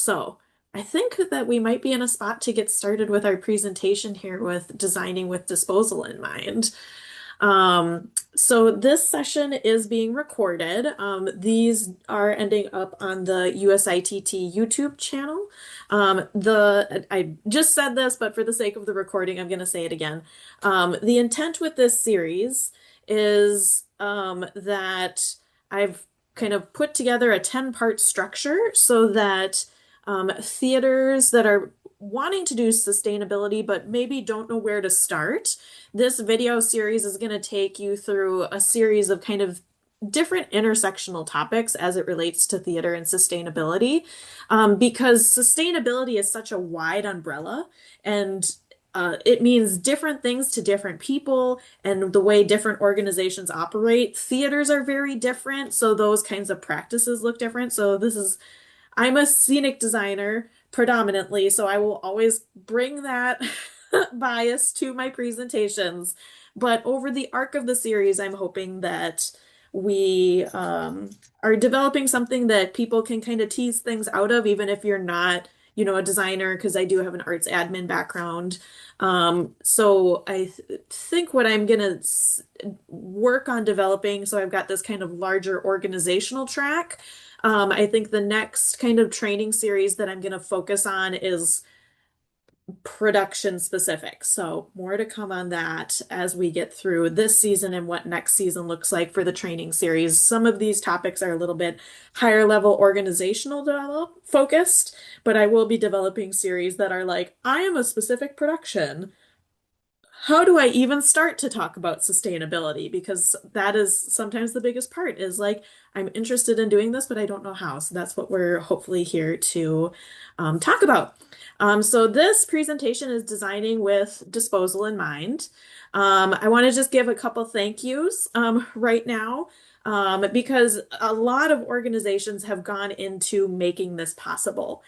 So I think that we might be in a spot to get started with our presentation here with designing with disposal in mind. So this session is being recorded. These are ending up on the USITT YouTube channel. I just said this, but for the sake of the recording, I'm going to say it again. The intent with this series is that I've kind of put together a 10-part structure so that theaters that are wanting to do sustainability but maybe don't know where to start, this video series is going to take you through a series of kind of different intersectional topics as it relates to theater and sustainability, because sustainability is such a wide umbrella and it means different things to different people and the way different organizations operate. Theaters are very different, so those kinds of practices look different. I'm a scenic designer predominantly, so I will always bring that bias to my presentations. But over the arc of the series, I'm hoping that we are developing something that people can kind of tease things out of, even if you're not, a designer, because I do have an arts admin background. So I think what I'm going to work on developing, so I've got this kind of larger organizational track. I think the next kind of training series that I'm going to focus on is production specific. So more to come on that as we get through this season and what next season looks like for the training series. Some of these topics are a little bit higher level organizational focused, but I will be developing series that are like, I am a specific production. How do I even start to talk about sustainability? Because that is sometimes the biggest part is like, I'm interested in doing this, but I don't know how. So that's what we're hopefully here to talk about. So this presentation is designing with disposal in mind. I want to just give a couple thank yous right now, because a lot of organizations have gone into making this possible.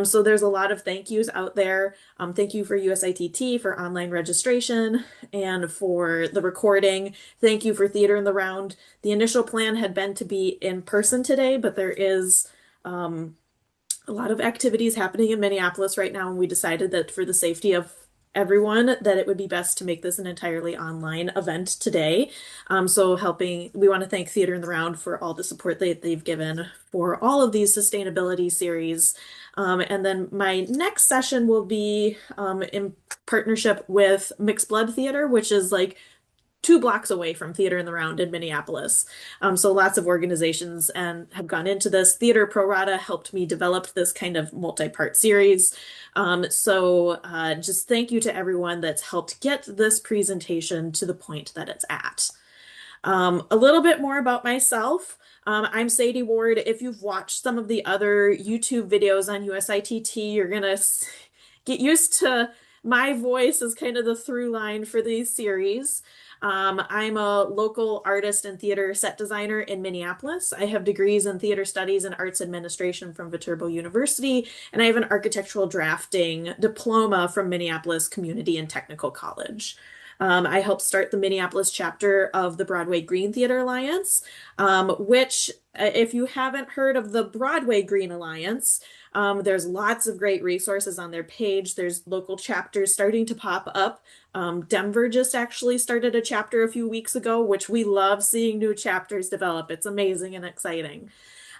So there's a lot of thank yous out there. Thank you for USITT for online registration and for the recording. Thank you for Theater in the Round. The initial plan had been to be in person today, but there is a lot of activities happening in Minneapolis right now, and we decided that for the safety of everyone, that it would be best to make this an entirely online event today. We want to thank Theater in the Round for all the support that they've given for all of these sustainability series. And then my next session will be in partnership with Mixed Blood Theater, which is like 2 blocks away from Theater in the Round in Minneapolis. So lots of organizations and have gone into this. Theater Pro Rata helped me develop this kind of multi-part series. Just thank you to everyone that's helped get this presentation to the point that it's at. A little bit more about myself. I'm Sadie Ward. If you've watched some of the other YouTube videos on USITT, you're going to get used to my voice as kind of the through line for these series. I'm a local artist and theater set designer in Minneapolis. I have degrees in theater studies and arts administration from Viterbo University, and I have an architectural drafting diploma from Minneapolis Community and Technical College. I helped start the Minneapolis chapter of the Broadway Green Theater Alliance, which, if you haven't heard of the Broadway Green Alliance, there's lots of great resources on their page. There's local chapters starting to pop up. Denver just actually started a chapter a few weeks ago, which we love seeing new chapters develop. It's amazing and exciting.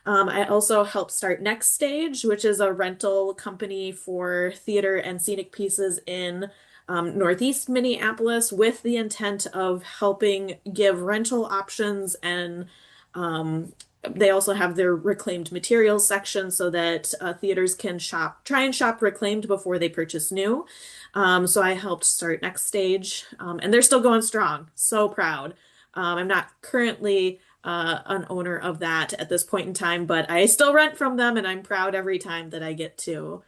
I also helped start Next Stage, which is a rental company for theater and scenic pieces in Northeast Minneapolis, with the intent of helping give rental options, and they also have their reclaimed materials section so that theaters can try and shop reclaimed before they purchase new. So I helped start Next Stage, and they're still going strong. So proud. I'm not currently an owner of that at this point in time, but I still rent from them, and I'm proud every time that I get to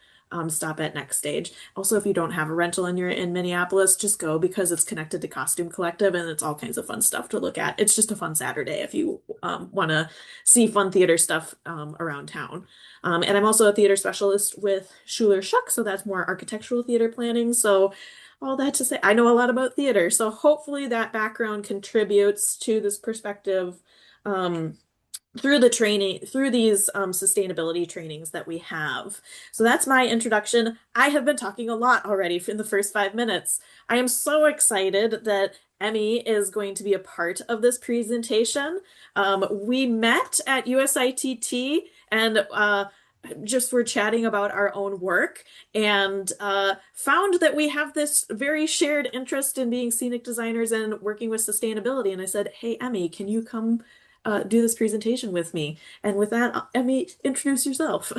stop at Next Stage. Also, if you don't have a rental and you're in Minneapolis, just go, because it's connected to Costume Collective and it's all kinds of fun stuff to look at. It's just a fun Saturday if you want to see fun theater stuff around town. And I'm also a theater specialist with Schuler Schuck, so that's more architectural theater planning. So all that to say, I know a lot about theater. So hopefully that background contributes to this perspective through the training, through these sustainability trainings that we have. So that's my introduction. I have been talking a lot already in the first 5 minutes. I am so excited that Emmy is going to be a part of this presentation. We met at USITT and just were chatting about our own work and found that we have this very shared interest in being scenic designers and working with sustainability. And I said, "Hey, Emmy, can you come do this presentation with me?" And with that, Emmy, introduce yourself.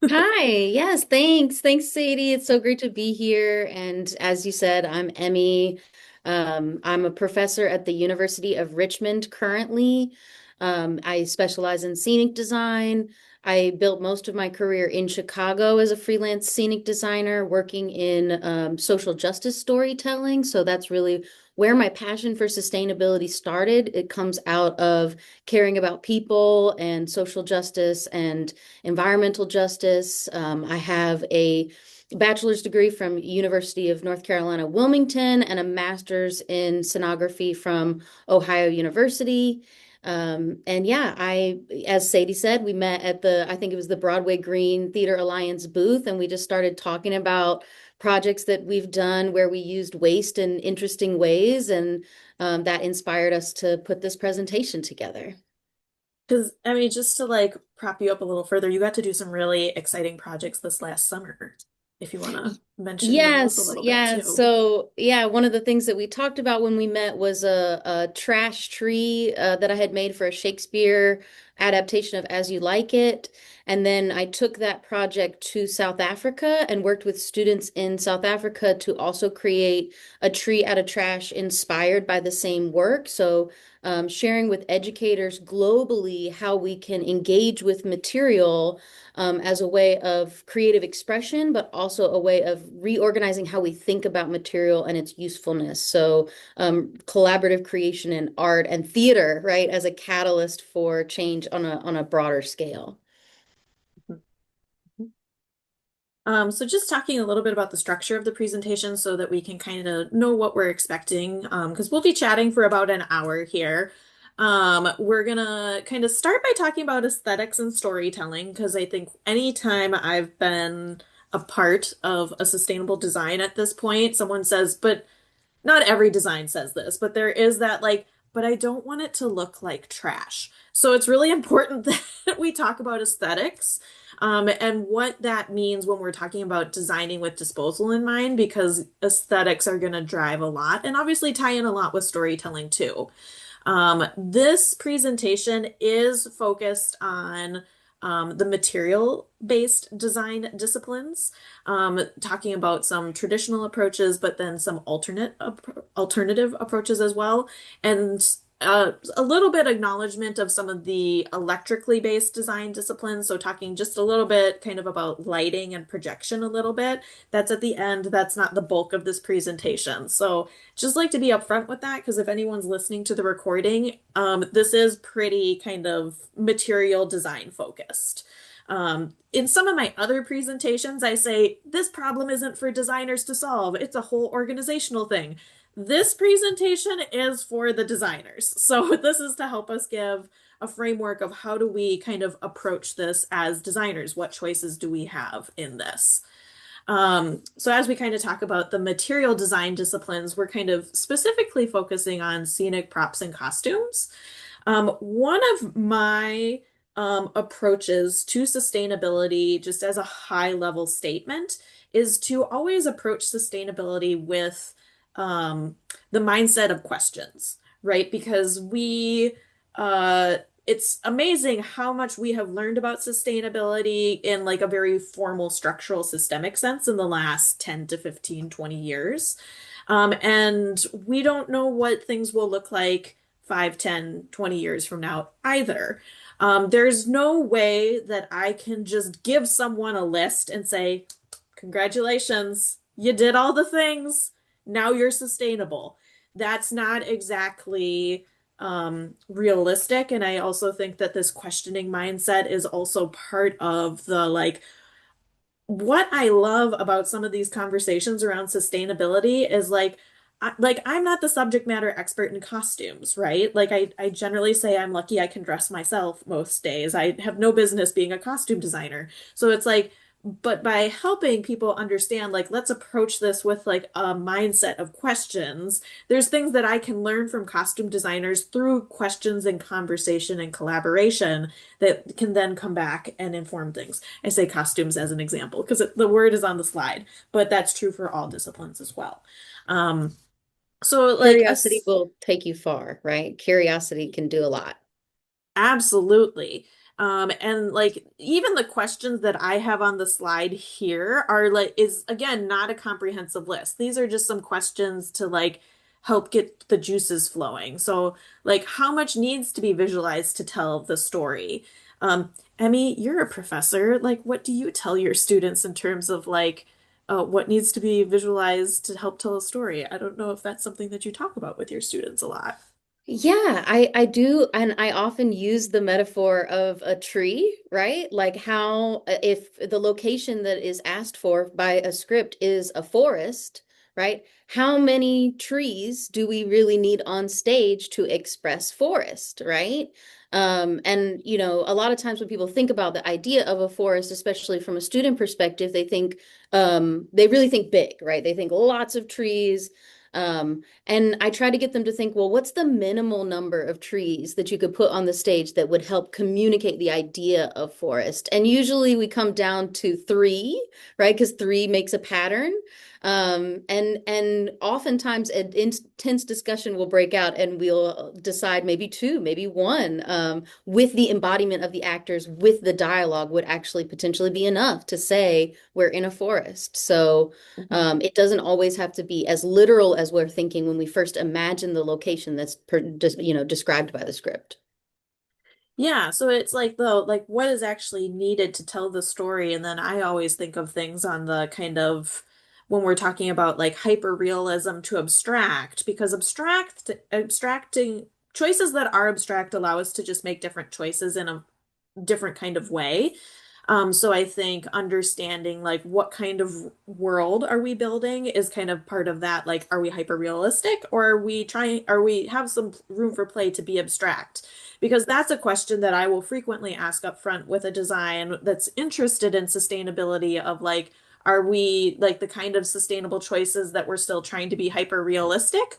Hi. Yes, thanks. Thanks, Sadie. It's so great to be here. And as you said, I'm Emmy. I'm a professor at the University of Richmond currently. I specialize in scenic design. I built most of my career in Chicago as a freelance scenic designer, working in social justice storytelling. So that's really where my passion for sustainability started. It comes out of caring about people and social justice and environmental justice. I have a bachelor's degree from University of North Carolina, Wilmington, and a master's in scenography from Ohio University. And yeah, as Sadie said, we met at I think it was the Broadway Green Theater Alliance booth, and we just started talking about projects that we've done where we used waste in interesting ways, and that inspired us to put this presentation together. Because, I mean, just to like prop you up a little further, you got to do some really exciting projects this last summer, if you want to mention those a Yes, little bit yeah. too. So, yeah, one of the things that we talked about when we met was a trash tree that I had made for a Shakespeare adaptation of As You Like It. And then I took that project to South Africa and worked with students in South Africa to also create a tree out of trash inspired by the same work. So, sharing with educators globally how we can engage with material as a way of creative expression, but also a way of reorganizing how we think about material and its usefulness. So, collaborative creation in art and theater, right, as a catalyst for change on a broader scale. So just talking a little bit about the structure of the presentation so that we can kind of know what we're expecting, because we'll be chatting for about an hour here. We're gonna kind of start by talking about aesthetics and storytelling, because I think anytime I've been a part of a sustainable design at this point, someone says, but not every design says this, but there is that like, but I don't want it to look like trash. So it's really important that we talk about aesthetics, and what that means when we're talking about designing with disposal in mind, because aesthetics are going to drive a lot and obviously tie in a lot with storytelling too. This presentation is focused on the material-based design disciplines, talking about some traditional approaches, but then some alternative approaches as well, and a little bit acknowledgement of some of the electrically based design disciplines. So talking just a little bit kind of about lighting and projection a little bit. That's at the end. That's not the bulk of this presentation. So just like to be upfront with that because if anyone's listening to the recording, this is pretty kind of material design focused. In some of my other presentations, I say this problem isn't for designers to solve, it's a whole organizational thing. This presentation is for the designers. So this is to help us give a framework of how do we kind of approach this as designers? What choices do we have in this? So as we kind of talk about the material design disciplines, we're kind of specifically focusing on scenic props and costumes. One of my approaches to sustainability, just as a high level statement, is to always approach sustainability with um, the mindset of questions, right? Because it's amazing how much we have learned about sustainability in like a very formal structural systemic sense in the last 10 to 15, 20 years. And we don't know what things will look like 5, 10, 20 years from now either. There's no way that I can just give someone a list and say, congratulations, you did all the things. Now you're sustainable. That's not exactly realistic. And I also think that this questioning mindset is also part of the like, what I love about some of these conversations around sustainability is like, like I'm not the subject matter expert in costumes, right? Like I generally say I'm lucky I can dress myself most days. I have no business being a costume designer. So it's like, but by helping people understand, like, let's approach this with like a mindset of questions. There's things that I can learn from costume designers through questions and conversation and collaboration that can then come back and inform things. I say costumes as an example because the word is on the slide, but that's true for all disciplines as well. Um, so like Curiosity will take you far, right? Curiosity can do a lot. absolutely. And like even the questions that I have on the slide here are like is again not a comprehensive list. These are just some questions to like help get the juices flowing. So like how much needs to be visualized to tell the story? Emmy, you're a professor. Like what do you tell your students in terms of like what needs to be visualized to help tell a story? I don't know if that's something that you talk about with your students a lot. Yeah, I do, and I often use the metaphor of a tree, right? Like how if the location that is asked for by a script is a forest, right? How many trees do we really need on stage to express forest, right? And a lot of times when people think about the idea of a forest, especially from a student perspective, they really think big, right? They think lots of trees. And I try to get them to think, well, what's the minimal number of trees that you could put on the stage that would help communicate the idea of forest? And usually we come down to three, right? Because three makes a pattern. And oftentimes an intense discussion will break out and we'll decide maybe two, maybe one, with the embodiment of the actors, with the dialogue would actually potentially be enough to say we're in a forest. So Mhm. it doesn't always have to be as literal as we're thinking when we first imagine the location that's described by the script. Yeah, so it's like the like what is actually needed to tell the story, and then I always think of things on the kind of when we're talking about like hyper realism to abstract, because abstracting choices that are abstract allow us to just make different choices in a different kind of way. So I think understanding like what kind of world are we building is kind of part of that. Like, are we hyper realistic or are we have some room for play to be abstract? Because that's a question that I will frequently ask up front with a design that's interested in sustainability of like, are we like the kind of sustainable choices that we're still trying to be hyper realistic?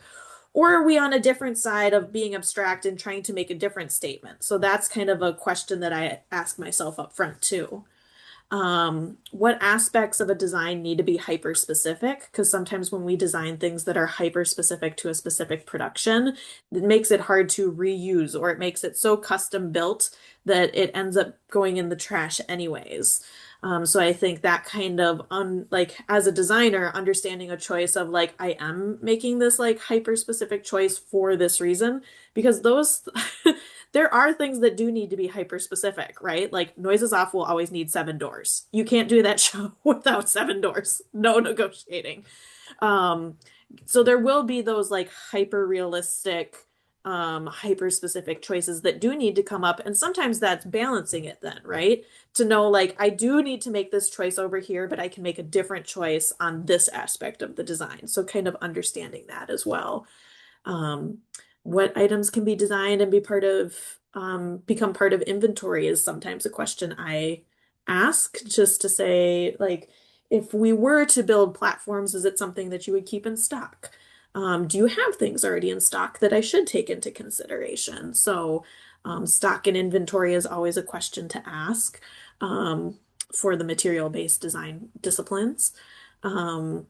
Or are we on a different side of being abstract and trying to make a different statement? So that's kind of a question that I ask myself up front too. What aspects of a design need to be hyper specific? Because sometimes when we design things that are hyper specific to a specific production, it makes it hard to reuse or it makes it so custom built that it ends up going in the trash anyways. So I think that kind of like as a designer, understanding a choice of like I am making this like hyper specific choice for this reason because those there are things that do need to be hyper specific, right? Like noises off will always need seven doors. You can't do that show without seven doors. No negotiating. Um, so there will be those like hyper realistic, hyper specific choices that do need to come up. And sometimes that's balancing it then, right? To know like I do need to make this choice over here, but I can make a different choice on this aspect of the design. So kind of understanding that as well. Um, what items can be designed and be part of become part of inventory is sometimes a question I ask just to say, like, if we were to build platforms, is it something that you would keep in stock? Do you have things already in stock that I should take into consideration? So, stock and inventory is always a question to ask for the material-based design disciplines. Um,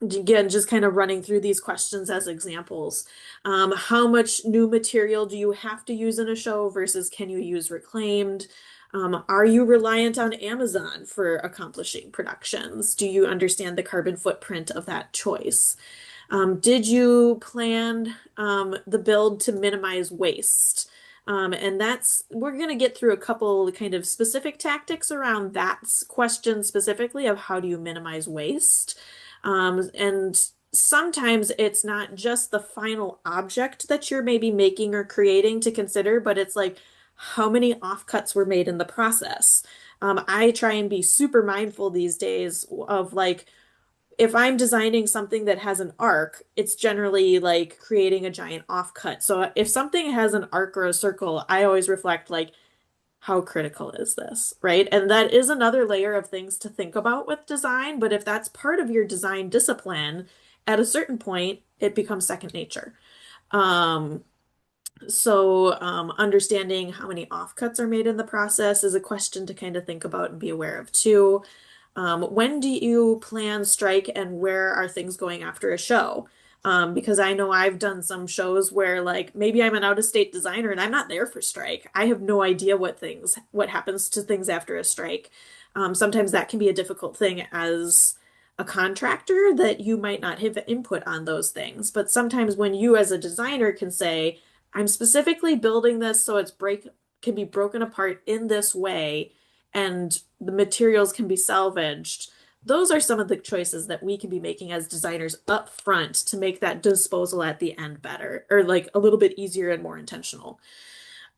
Again, just kind of running through these questions as examples. How much new material do you have to use in a show versus can you use reclaimed? Are you reliant on Amazon for accomplishing productions? Do you understand the carbon footprint of that choice? Did you plan the build to minimize waste? And we're going to get through a couple kind of specific tactics around that question specifically of how do you minimize waste. And sometimes it's not just the final object that you're maybe making or creating to consider, but it's like how many offcuts were made in the process. I try and be super mindful these days of like, if I'm designing something that has an arc, it's generally like creating a giant offcut. So if something has an arc or a circle, I always reflect like, how critical is this, right? And that is another layer of things to think about with design. But if that's part of your design discipline, at a certain point, it becomes second nature. Um, Understanding how many offcuts are made in the process is a question to kind of think about and be aware of too. When do you plan strike and where are things going after a show? Because I know I've done some shows where like maybe I'm an out-of-state designer and I'm not there for strike. I have no idea what happens to things after a strike. Sometimes that can be a difficult thing as a contractor that you might not have input on those things. But sometimes when you as a designer can say, I'm specifically building this so can be broken apart in this way and the materials can be salvaged. Those are some of the choices that we can be making as designers up front to make that disposal at the end better or like a little bit easier and more intentional.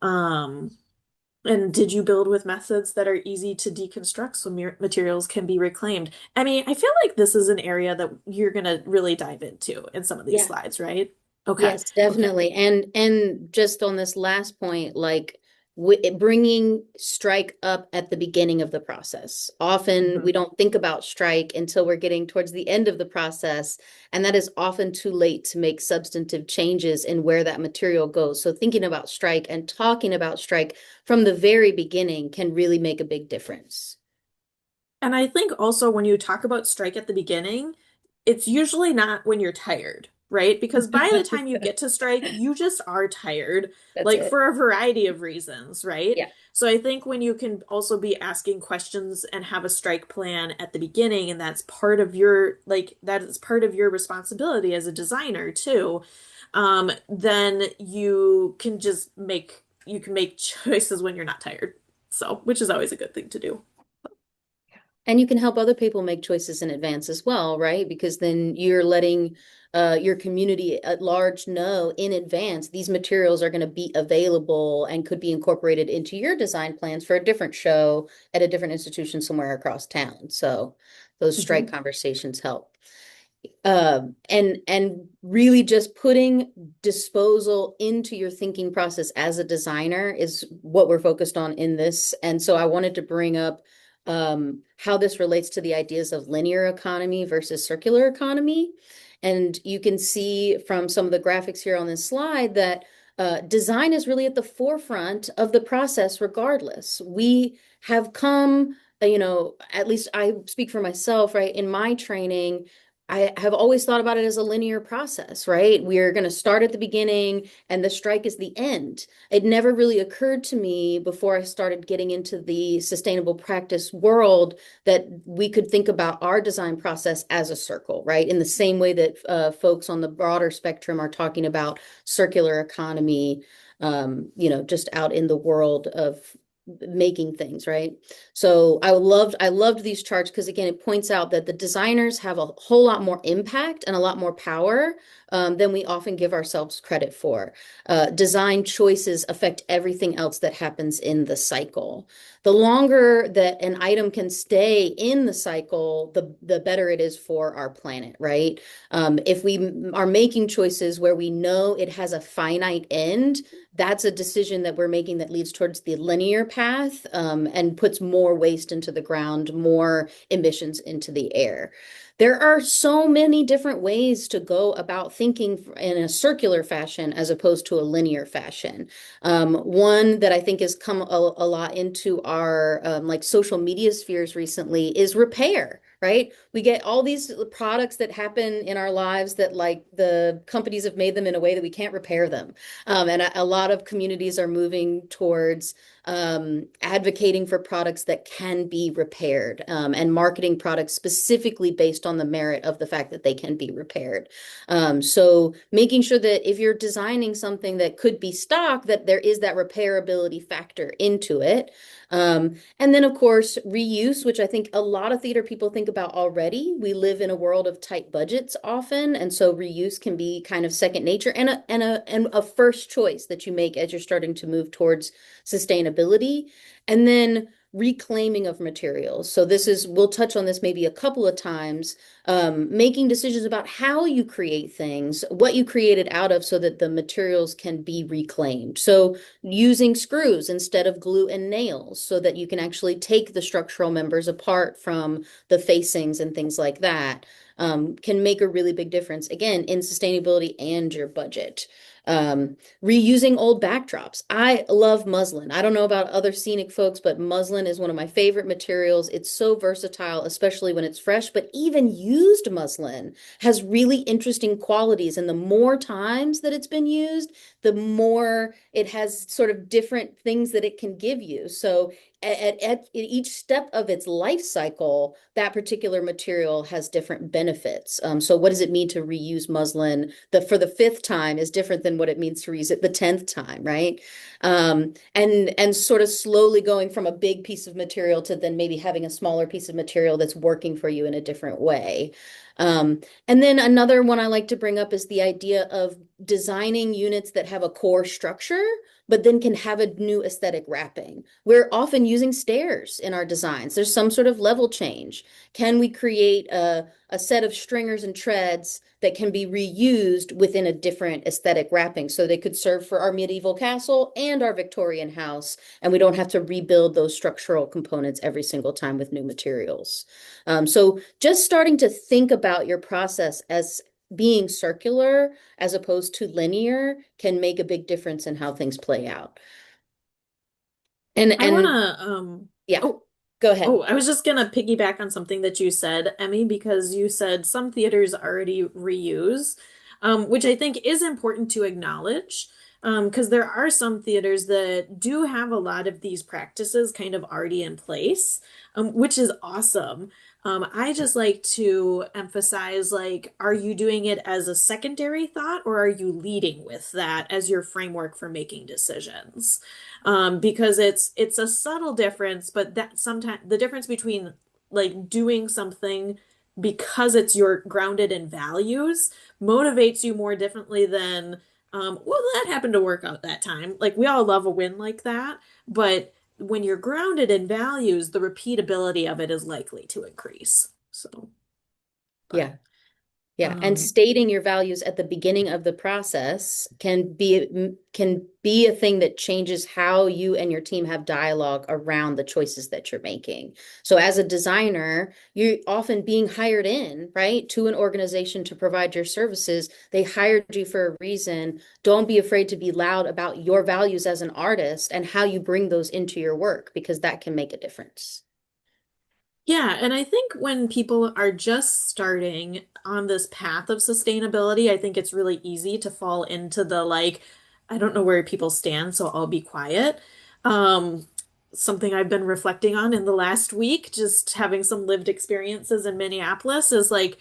Um, and did you build with methods that are easy to deconstruct so materials can be reclaimed? I mean, I feel like this is an area that you're going to really dive into in some of these Yeah. slides, right? Okay. Yes, Okay. definitely. And just on this last point, like w bringing strike up at the beginning of the process. Often we Mhm. don't think about strike until we're getting towards the end of the process, and that is often too late to make substantive changes in where that material goes. So thinking about strike and talking about strike from the very beginning can really make a big difference. And I think also when you talk about strike at the beginning, it's usually not when you're tired, right? Because by the time you get to strike, you just are tired, That's like it. for a variety of reasons, right? Yeah. So I think when you can also be asking questions and have a strike plan at the beginning, and that's part of that is part of your responsibility as a designer too, then you can make choices when you're not tired. So, which is always a good thing to do. And you can help other people make choices in advance as well, right? Because then you're letting your community at large know in advance these materials are going to be available and could be incorporated into your design plans for a different show at a different institution somewhere across town. So those strike Mhm. conversations help. And really just putting disposal into your thinking process as a designer is what we're focused on in this. And so I wanted to bring up how this relates to the ideas of linear economy versus circular economy. And you can see from some of the graphics here on this slide that design is really at the forefront of the process regardless. We have come, at least I speak for myself, right? In my training, I have always thought about it as a linear process, right? We're going to start at the beginning and the strike is the end. It never really occurred to me before I started getting into the sustainable practice world that we could think about our design process as a circle, right? In the same way that folks on the broader spectrum are talking about circular economy, just out in the world of making things, right? So I loved these charts because again, it points out that the designers have a whole lot more impact and a lot more power than we often give ourselves credit for. Design choices affect everything else that happens in the cycle. The longer that an item can stay in the cycle, the better it is for our planet, right? If we are making choices where we know it has a finite end, that's a decision that we're making that leads towards the linear path and puts more waste into the ground, more emissions into the air. There are so many different ways to go about thinking in a circular fashion as opposed to a linear fashion. One that I think has come a lot into our like social media spheres recently is repair, right? We get all these products that happen in our lives that like the companies have made them in a way that we can't repair them. And a lot of communities are moving towards advocating for products that can be repaired and marketing products specifically based on the merit of the fact that they can be repaired. So making sure that if you're designing something that could be stock, that there is that repairability factor into it. And then, of course, reuse, which I think a lot of theater people think about already. We live in a world of tight budgets often, and so reuse can be kind of second nature and a first choice that you make as you're starting to move towards sustainability. And then reclaiming of materials. So we'll touch on this maybe a couple of times, making decisions about how you create things, what you created out of so that the materials can be reclaimed. So using screws instead of glue and nails so that you can actually take the structural members apart from the facings and things like that. Can make a really big difference, again, in sustainability and your budget. Reusing old backdrops. I love muslin. I don't know about other scenic folks, but muslin is one of my favorite materials. It's so versatile, especially when it's fresh, but even used muslin has really interesting qualities. And the more times that it's been used, the more it has sort of different things that it can give you. So at each step of its life cycle, that particular material has different benefits. So what does it mean to reuse muslin for the fifth time is different than what it means to reuse it the 10th time, right? And sort of slowly going from a big piece of material to then maybe having a smaller piece of material that's working for you in a different way. And then another one I like to bring up is the idea of designing units that have a core structure, but then can have a new aesthetic wrapping. We're often using stairs in our designs. There's some sort of level change. Can we create a set of stringers and treads that can be reused within a different aesthetic wrapping? So they could serve for our medieval castle and our Victorian house, and we don't have to rebuild those structural components every single time with new materials. So just starting to think about your process as being circular as opposed to linear can make a big difference in how things play out. And I want and to, yeah, oh, go ahead. I was just gonna piggyback on something that you said, Emmy, because you said some theaters already reuse, which I think is important to acknowledge, because there are some theaters that do have a lot of these practices kind of already in place, which is awesome. I just like to emphasize, like, are you doing it as a secondary thought, or are you leading with that as your framework for making decisions? Because it's a subtle difference, but that sometimes the difference between like doing something because it's your grounded in values motivates you more differently than well, that happened to work out that time. Like we all love a win like that, but when you're grounded in values, the repeatability of it is likely to increase. So, but Yeah. Yeah, and um stating your values at the beginning of the process can be a thing that changes how you and your team have dialogue around the choices that you're making. So as a designer, you're often being hired in, right, to an organization to provide your services. They hired you for a reason. Don't be afraid to be loud about your values as an artist and how you bring those into your work because that can make a difference. Yeah, and I think when people are just starting on this path of sustainability, I think it's really easy to fall into the like, I don't know where people stand, so I'll be quiet. Um, Something I've been reflecting on in the last week, just having some lived experiences in Minneapolis, is like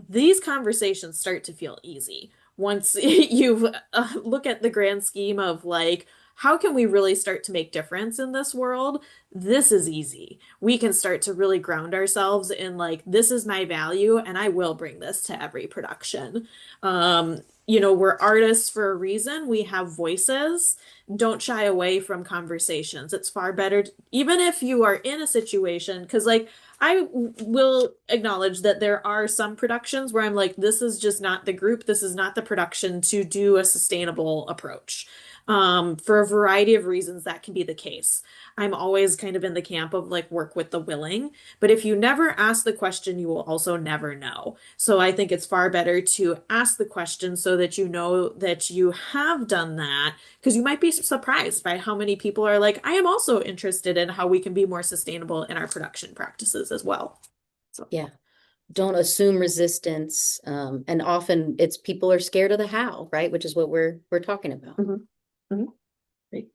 these conversations start to feel easy once you look at the grand scheme of like, how can we really start to make difference in this world? This is easy. We can start to really ground ourselves in like, this is my value, and I will bring this to every production. We're artists for a reason. We have voices. Don't shy away from conversations. It's far better, even if you are in a situation, because like will acknowledge that there are some productions where I'm like, this is just not the group, this is not the production to do a sustainable approach. For a variety of reasons, that can be the case. I'm always kind of in the camp of like work with the willing, but if you never ask the question, you will also never know. So I think it's far better to ask the question so that you know that you have done that, because you might be surprised by how many people are like, I am also interested in how we can be more sustainable in our production practices as well. So, Yeah. Don't assume resistance. And often it's people are scared of the how, right? Which is what we're talking about. mhm, mhm, great.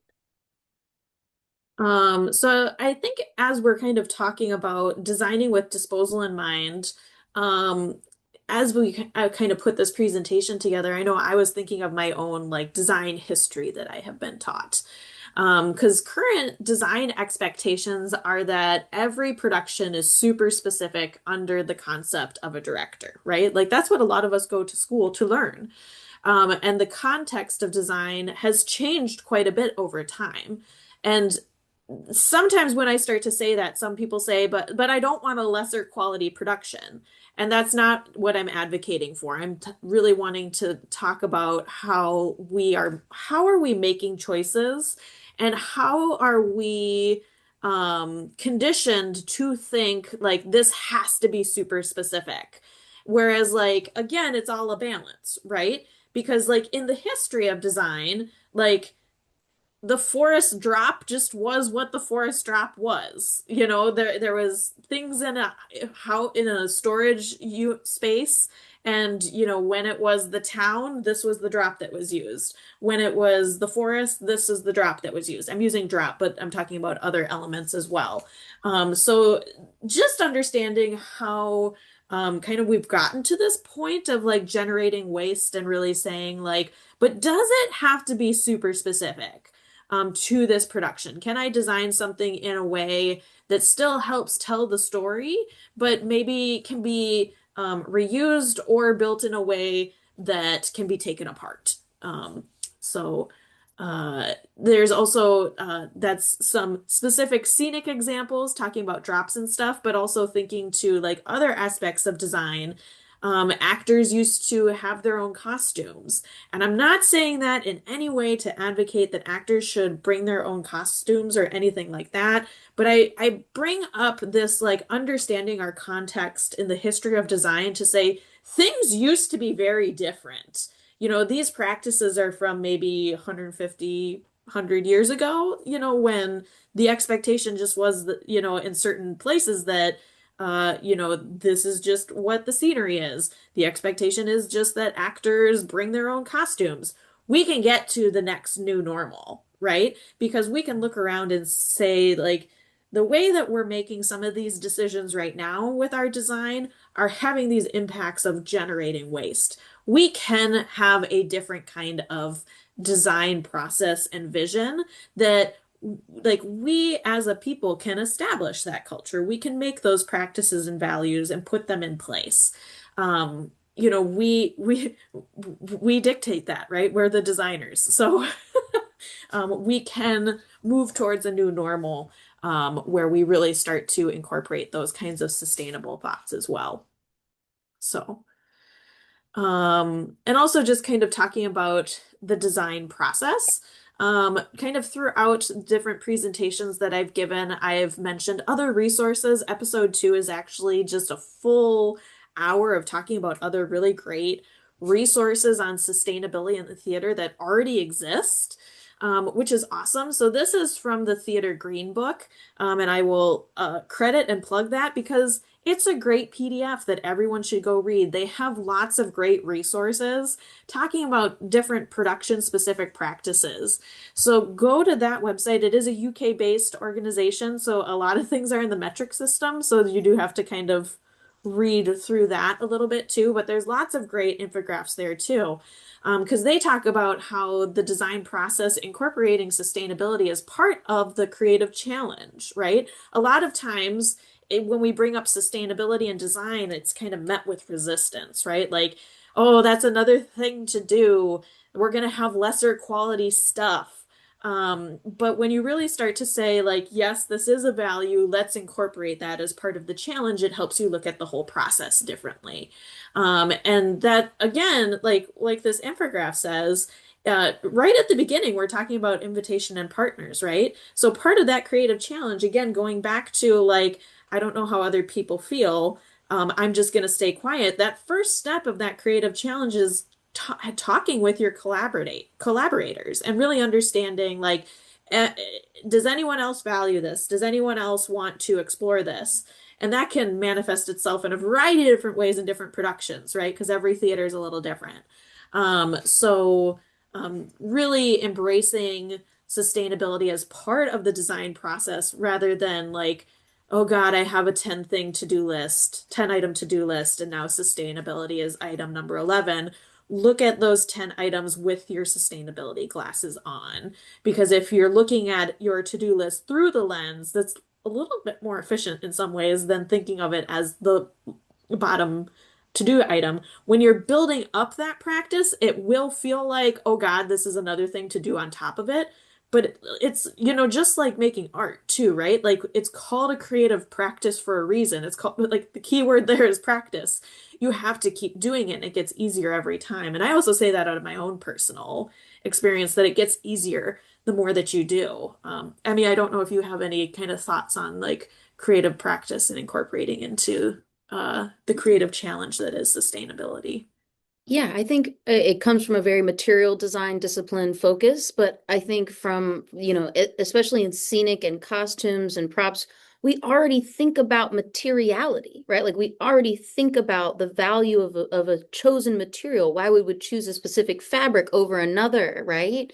So I think as we're kind of talking about designing with disposal in mind, um, as I kind of put this presentation together, I know I was thinking of my own like design history that I have been taught. Because current design expectations are that every production is super specific under the concept of a director, right? Like that's what a lot of us go to school to learn. And the context of design has changed quite a bit over time. And sometimes when I start to say that, some people say, but I don't want a lesser quality production. And that's not what I'm advocating for. I'm t really wanting to talk about how are we making choices and how are we conditioned to think like this has to be super specific. Whereas like again, it's all a balance, right? Because like in the history of design, like the forest drop just was what the forest drop was. You know, there was things in a how in a storage space, and you know, when it was the town, this was the drop that was used. When it was the forest, this is the drop that was used. I'm using drop, but I'm talking about other elements as well. So just understanding how kind of we've gotten to this point of like generating waste and really saying like, but does it have to be super specific? To this production? Can I design something in a way that still helps tell the story, but maybe can be reused or built in a way that can be taken apart? So there's also that's some specific scenic examples talking about drops and stuff, but also thinking to like other aspects of design. Actors used to have their own costumes. And I'm not saying that in any way to advocate that actors should bring their own costumes or anything like that. But I bring up this like understanding our context in the history of design to say things used to be very different. You know, these practices are from maybe 150, 100 years ago, you know, when the expectation just was that, you know, in certain places that you know, this is just what the scenery is. The expectation is just that actors bring their own costumes. We can get to the next new normal, right? Because we can look around and say, like, the way that we're making some of these decisions right now with our design are having these impacts of generating waste. We can have a different kind of design process and vision that like we as a people can establish that culture. We can make those practices and values and put them in place. You know, we dictate that, right? We're the designers. So we can move towards a new normal where we really start to incorporate those kinds of sustainable thoughts as well. So and also just kind of talking about the design process. Kind of throughout different presentations that I've given, I've mentioned other resources. Episode 2 is actually just a full hour of talking about other really great resources on sustainability in the theater that already exist, which is awesome. So this is from the Theater Green Book, and I will credit and plug that because it's a great PDF that everyone should go read. They have lots of great resources talking about different production specific practices. So go to that website. It is a UK based organization, so a lot of things are in the metric system. So you do have to kind of read through that a little bit too, but there's lots of great infographics there too. Because they talk about how the design process incorporating sustainability is part of the creative challenge, right? A lot of times when we bring up sustainability and design, it's kind of met with resistance, right? Like, oh, that's another thing to do. We're going to have lesser quality stuff. But when you really start to say, like, yes, this is a value, let's incorporate that as part of the challenge, it helps you look at the whole process differently. And that, again, like this infograph says, right at the beginning, we're talking about invitation and partners, right? So part of that creative challenge, again, going back to like, I don't know how other people feel. I'm just going to stay quiet. That first step of that creative challenge is talking with your collaborators and really understanding like, uh, does anyone else value this? Does anyone else want to explore this? And that can manifest itself in a variety of different ways in different productions, right? Because every theater is a little different. Really embracing sustainability as part of the design process rather than like, oh God, I have a 10 thing to-do list, 10 item to-do list, and now sustainability is item number 11. Look at those 10 items with your sustainability glasses on. Because if you're looking at your to-do list through the lens, that's a little bit more efficient in some ways than thinking of it as the bottom to-do item. When you're building up that practice, it will feel like, oh God, this is another thing to do on top of it. but it's, just like making art too, right? Like it's called a creative practice for a reason. It's called, like, the key word there is practice. You have to keep doing it and it gets easier every time. And I also say that out of my own personal experience that it gets easier the more that you do. Emmy, I don't know if you have any kind of thoughts on like creative practice and incorporating into the creative challenge that is sustainability. Yeah, I think it comes from a very material design discipline focus, but I think from, especially in scenic and costumes and props, we already think about materiality, right? Like we already think about the value of a chosen material, why we would choose a specific fabric over another, right?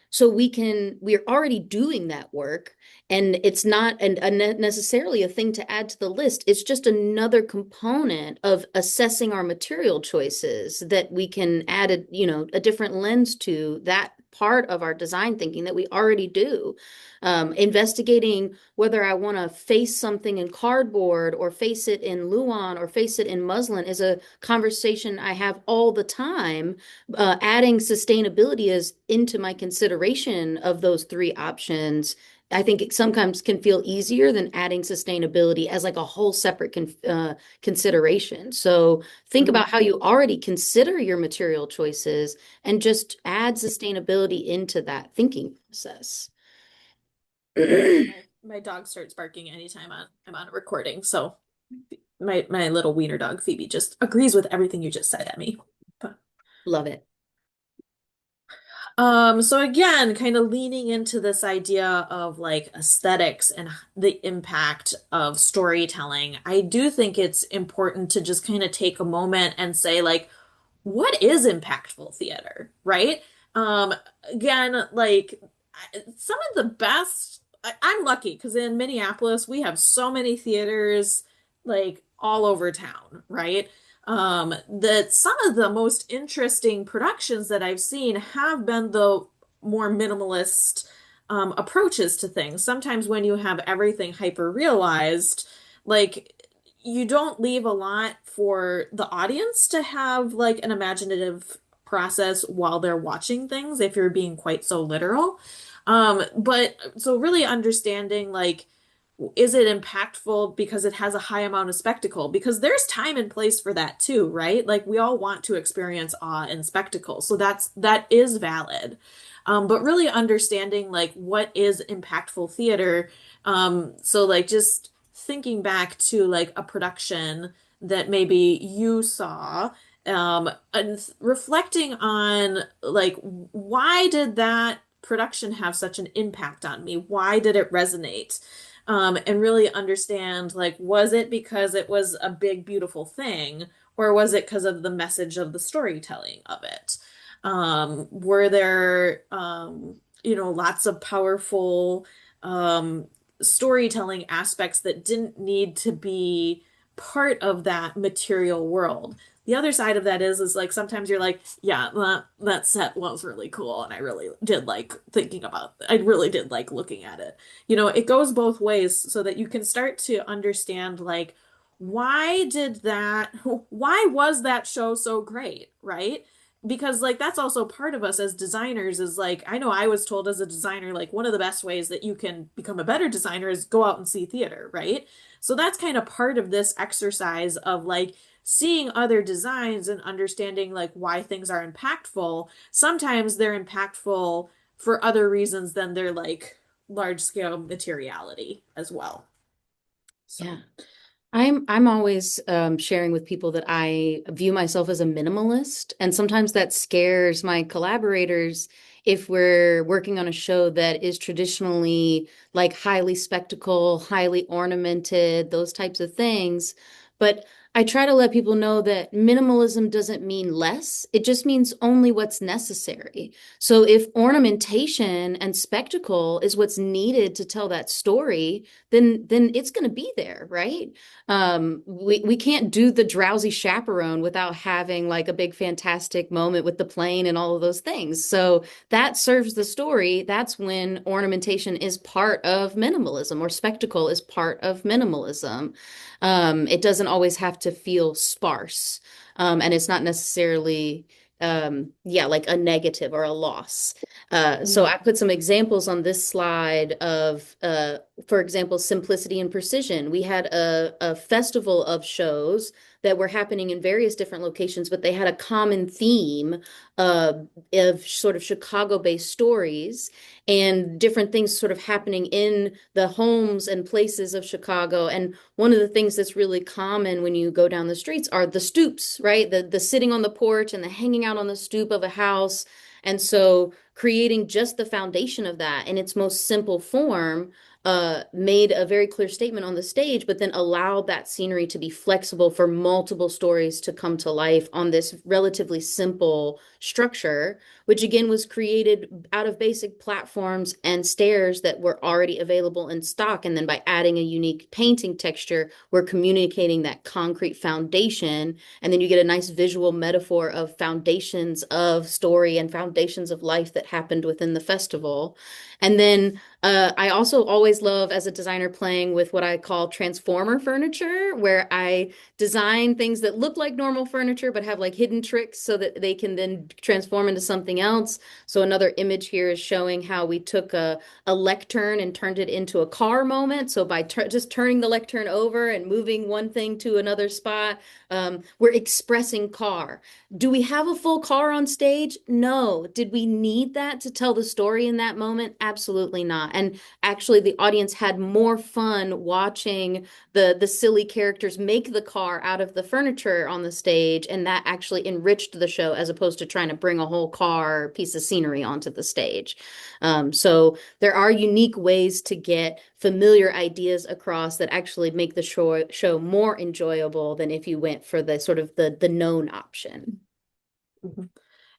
So we're already doing that work. And it's not necessarily a thing to add to the list. It's just another component of assessing our material choices that we can add a different lens to that part of our design thinking that we already do. Investigating whether I want to face something in cardboard or face it in Luan or face it in muslin is a conversation I have all the time. Adding sustainability is into my consideration of those three options. I think it sometimes can feel easier than adding sustainability as like a whole separate consideration. So think Mhm. about how you already consider your material choices and just add sustainability into that thinking process. Sorry, my dog starts barking anytime I'm on a recording. So my little wiener dog Phoebe just agrees with everything you just said, Emmy. But, Love it. so again, kind of leaning into this idea of like aesthetics and the impact of storytelling, I do think it's important to just kind of take a moment and say like, what is impactful theater, right? Um, Again, like some of the best, I'm lucky because in Minneapolis, we have so many theaters like all over town, right? That some of the most interesting productions that I've seen have been the more minimalist approaches to things. Sometimes when you have everything hyper realized, like you don't leave a lot for the audience to have like an imaginative process while they're watching things if you're being quite so literal. But so really understanding like, is it impactful because it has a high amount of spectacle? Because there's time and place for that too, right? Like we all want to experience awe and spectacle. So that is valid. But really understanding like what is impactful theater. So like just thinking back to like a production that maybe you saw, and reflecting on like why did that production have such an impact on me? Why did it resonate? And really understand like, was it because it was a big, beautiful thing, or was it because of the message of the storytelling of it? Were there, lots of powerful um, storytelling aspects that didn't need to be part of that material world? The other side of that is like sometimes you're like, yeah, that set was really cool, and I really did like thinking about it. I really did like looking at it. It goes both ways so that you can start to understand like why was that show so great, right? Because like that's also part of us as designers is like I know I was told as a designer like one of the best ways that you can become a better designer is go out and see theater, right? So that's kind of part of this exercise of like seeing other designs and understanding like why things are impactful. Sometimes they're impactful for other reasons than they're like large scale materiality as well. Yeah. So, I'm always sharing with people that I view myself as a minimalist, and sometimes that scares my collaborators if we're working on a show that is traditionally like highly spectacle, highly ornamented, those types of things. But I try to let people know that minimalism doesn't mean less. It just means only what's necessary. So if ornamentation and spectacle is what's needed to tell that story, then it's going to be there, right? We can't do the drowsy chaperone without having like a big fantastic moment with the plane and all of those things. So that serves the story. That's when ornamentation is part of minimalism or spectacle is part of minimalism. It doesn't always have to feel sparse. And it's not necessarily yeah, like a negative or a loss. So Mm, I put some examples on this slide of, for example, simplicity and precision. We had a festival of shows that were happening in various different locations, but they had a common theme uh, of sort of Chicago-based stories and different things sort of happening in the homes and places of Chicago. And one of the things that's really common when you go down the streets are the stoops, right? The sitting on the porch and the hanging out on the stoop of a house. And so creating just the foundation of that in its most simple form made a very clear statement on the stage, but then allowed that scenery to be flexible for multiple stories to come to life on this relatively simple structure, which again was created out of basic platforms and stairs that were already available in stock. And then by adding a unique painting texture, we're communicating that concrete foundation. And then you get a nice visual metaphor of foundations of story and foundations of life that happened within the festival. And then I also always love as a designer playing with what I call transformer furniture, where I design things that look like normal furniture but have like hidden tricks so that they can then transform into something else. So another image here is showing how we took a lectern and turned it into a car moment. So by just turning the lectern over and moving one thing to another spot, we're expressing car. Do we have a full car on stage? No. Did we need that to tell the story in that moment? Absolutely not. And actually, the audience had more fun watching the silly characters make the car out of the furniture on the stage, and that actually enriched the show as opposed to trying to bring a whole car piece of scenery onto the stage. So there are unique ways to get familiar ideas across that actually make the show more enjoyable than if you went for the sort of the known option. mhm.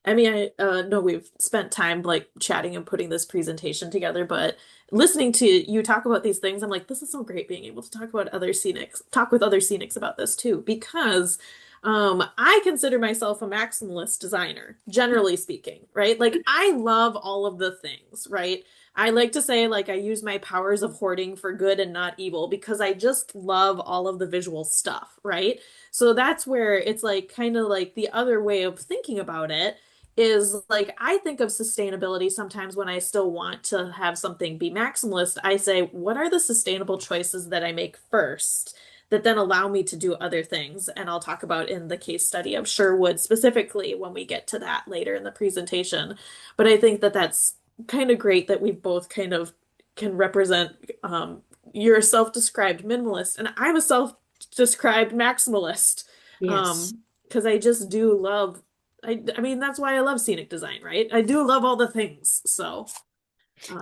I mean, I know we've spent time like chatting and putting this presentation together, but listening to you talk about these things, I'm like, this is so great being able to talk about other scenics, talk with other scenics about this too, because I consider myself a maximalist designer, generally speaking, right? Like I love all of the things, right? I like to say like I use my powers of hoarding for good and not evil because I just love all of the visual stuff, right? So that's where it's like kind of like the other way of thinking about it is like I think of sustainability sometimes when I still want to have something be maximalist. I say, what are the sustainable choices that I make first that then allow me to do other things? And I'll talk about in the case study of Sherwood specifically when we get to that later in the presentation. But I think that that's kind of great that we both kind of can represent you're a self-described minimalist and I'm a self-described maximalist. Yes. Because I just do love I mean, that's why I love scenic design, right? I do love all the things. So,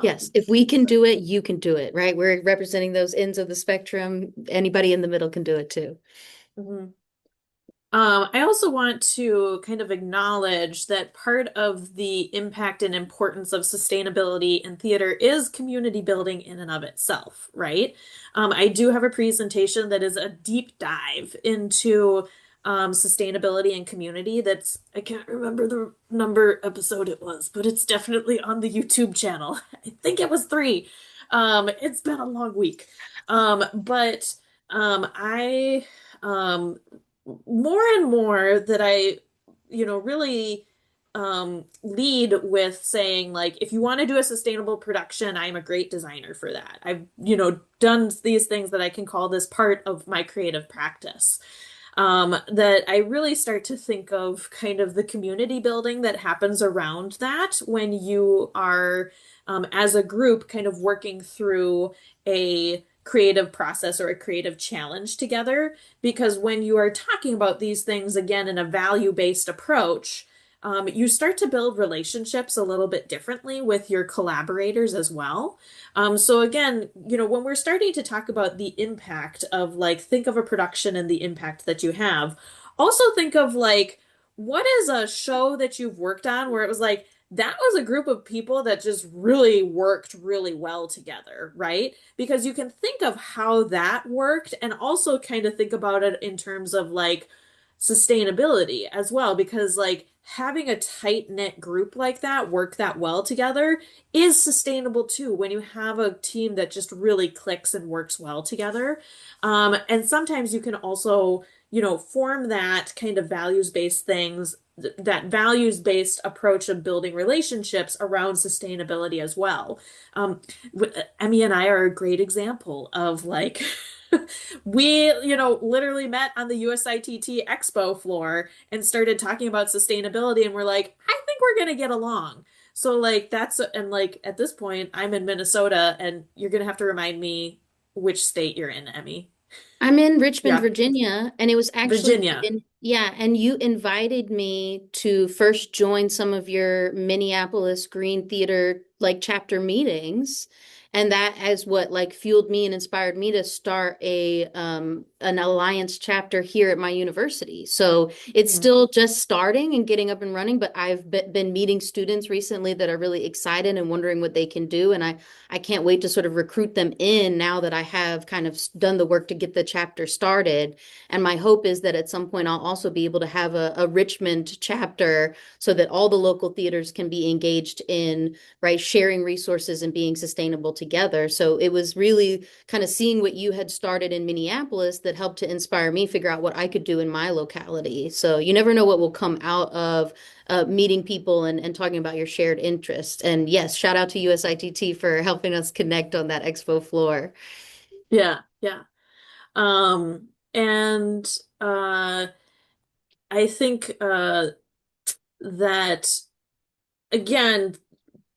Yes. um, If we can do it, you can do it, right? We're representing those ends of the spectrum. Anybody in the middle can do it too. mhm. I also want to kind of acknowledge that part of the impact and importance of sustainability in theater is community building in and of itself, right? I do have a presentation that is a deep dive into sustainability and community. That's, I can't remember the number episode it was, but it's definitely on the YouTube channel. I think it was 3. It's been a long week. But I um more and more that I, really lead with saying like if you want to do a sustainable production, I'm a great designer for that. I've, done these things that I can call this part of my creative practice. That I really start to think of kind of the community building that happens around that when you are, as a group, kind of working through a creative process or a creative challenge together. Because when you are talking about these things again in a value-based approach, you start to build relationships a little bit differently with your collaborators as well. So again, when we're starting to talk about the impact of like, think of a production and the impact that you have, also think of like, what is a show that you've worked on where it was like, that was a group of people that just really worked really well together, right? Because you can think of how that worked and also kind of think about it in terms of like sustainability as well, because like having a tight-knit group like that work that well together is sustainable too when you have a team that just really clicks and works well together. And sometimes you can also, form that kind of values-based things that values-based approach of building relationships around sustainability as well. Emmy and I are a great example of like we, literally met on the USITT Expo floor and started talking about sustainability, and we're like, I think we're gonna get along. So like and like at this point, I'm in Minnesota, and you're gonna have to remind me which state you're in, Emmy. I'm in Richmond, Yeah, Virginia, and it was actually Virginia. yeah, and you invited me to first join some of your Minneapolis Green Theater like chapter meetings, and that is what like fueled me and inspired me to start a an alliance chapter here at my university. So it's Mhm. still just starting and getting up and running, but I've been meeting students recently that are really excited and wondering what they can do, and I can't wait to sort of recruit them in now that I have kind of done the work to get the chapter started. And my hope is that at some point I'll also be able to have a Richmond chapter so that all the local theaters can be engaged in, right, sharing resources and being sustainable together. So it was really kind of seeing what you had started in Minneapolis that helped to inspire me figure out what I could do in my locality. So you never know what will come out of meeting people and talking about your shared interests. And yes, shout out to USITT for helping us connect on that expo floor. Yeah, yeah. And I think that again,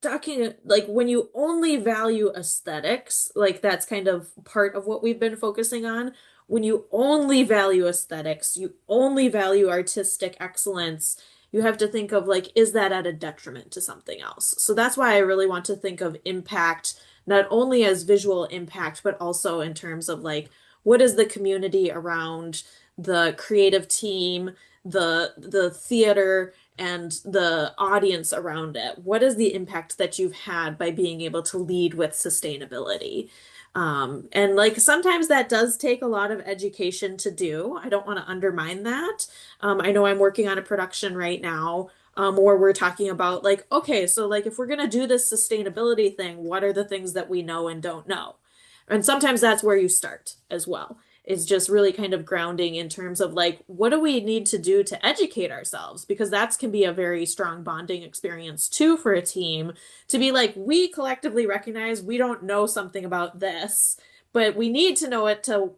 talking like when you only value aesthetics, like that's kind of part of what we've been focusing on. When you only value aesthetics, you only value artistic excellence, you have to think of like, is that at a detriment to something else? So that's why I really want to think of impact not only as visual impact, but also in terms of like, what is the community around the creative team, the theater, and the audience around it? What is the impact that you've had by being able to lead with sustainability? And like sometimes that does take a lot of education to do. I don't want to undermine that. I know I'm working on a production right now, where we're talking about like, okay, so like if we're gonna do this sustainability thing, what are the things that we know and don't know? And sometimes that's where you start as well. Is just really kind of grounding in terms of like, what do we need to do to educate ourselves? Because that can be a very strong bonding experience too for a team to be like, we collectively recognize we don't know something about this, but we need to know it to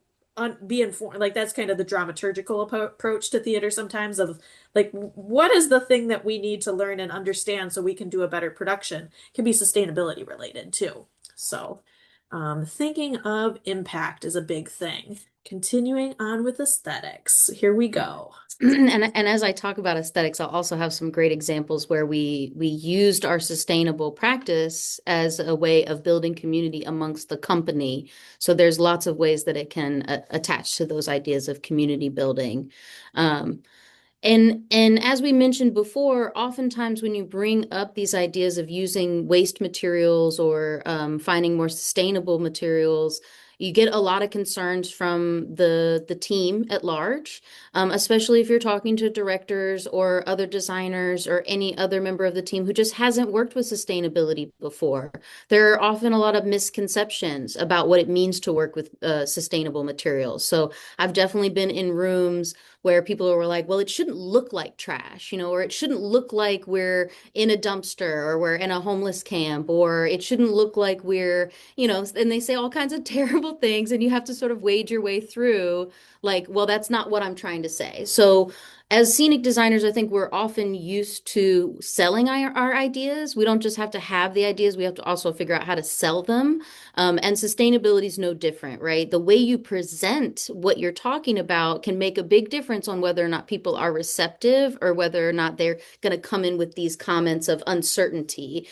be informed. Like, that's kind of the dramaturgical approach to theater sometimes of like, what is the thing that we need to learn and understand so we can do a better production? It can be sustainability related too. So, thinking of impact is a big thing. Continuing on with aesthetics. Here we go. And as I talk about aesthetics, I'll also have some great examples where we used our sustainable practice as a way of building community amongst the company. So there's lots of ways that it can attach to those ideas of community building. Um, and as we mentioned before, oftentimes when you bring up these ideas of using waste materials or finding more sustainable materials, you get a lot of concerns from the team at large, especially if you're talking to directors or other designers or any other member of the team who just hasn't worked with sustainability before. There are often a lot of misconceptions about what it means to work with sustainable materials. So I've definitely been in rooms where people were like, well, it shouldn't look like trash, or it shouldn't look like we're in a dumpster or we're in a homeless camp, or it shouldn't look like we're, and they say all kinds of terrible things, and you have to sort of wade your way through, like, well, that's not what I'm trying to say. So, as scenic designers, I think we're often used to selling our ideas. We don't just have to have the ideas, we have to also figure out how to sell them. And sustainability is no different, right? The way you present what you're talking about can make a big difference on whether or not people are receptive or whether or not they're going to come in with these comments of uncertainty.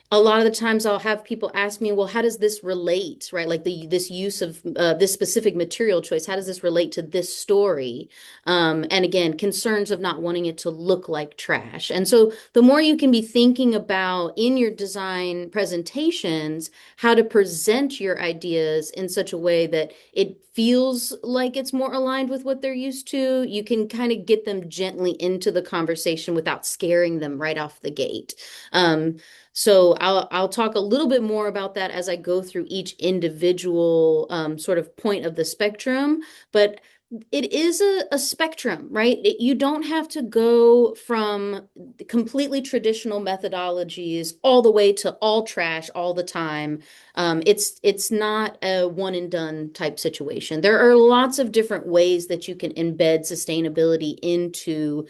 A lot of the times I'll have people ask me, well, how does this relate, right? Like this use of this specific material choice, how does this relate to this story? And again, concerns of not wanting it to look like trash. And so the more you can be thinking about in your design presentations, how to present your ideas in such a way that it feels like it's more aligned with what they're used to, you can kind of get them gently into the conversation without scaring them right off the gate. So I'll talk a little bit more about that as I go through each individual sort of point of the spectrum. But It is a spectrum, right? You don't have to go from completely traditional methodologies all the way to all trash all the time. It's not a one and done type situation. There are lots of different ways that you can embed sustainability into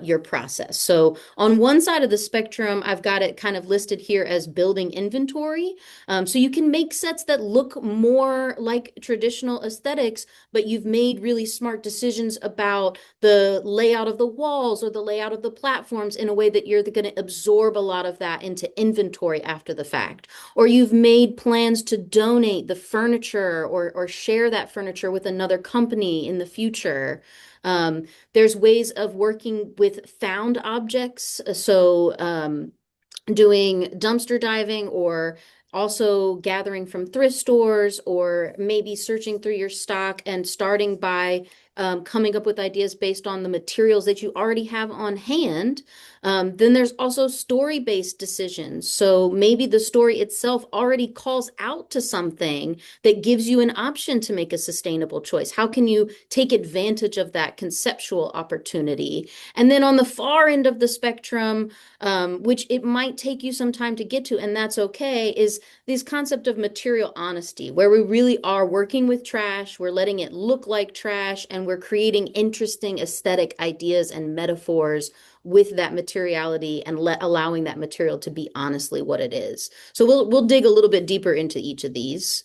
your process. So on one side of the spectrum, I've got it kind of listed here as building inventory. So you can make sets that look more like traditional aesthetics, but you've made really smart decisions about the layout of the walls or the layout of the platforms in a way that you're going to absorb a lot of that into inventory after the fact. Or you've made plans to donate the furniture or share that furniture with another company in the future. There's ways of working with found objects. Doing dumpster diving or also gathering from thrift stores or maybe searching through your stock and starting by coming up with ideas based on the materials that you already have on hand. Then there's also story-based decisions. So maybe the story itself already calls out to something that gives you an option to make a sustainable choice. How can you take advantage of that conceptual opportunity? And then on the far end of the spectrum, which it might take you some time to get to, and that's okay, is this concept of material honesty, where we really are working with trash, we're letting it look like trash, and we're creating interesting aesthetic ideas and metaphors with that materiality and allowing that material to be honestly what it is. So we'll dig a little bit deeper into each of these.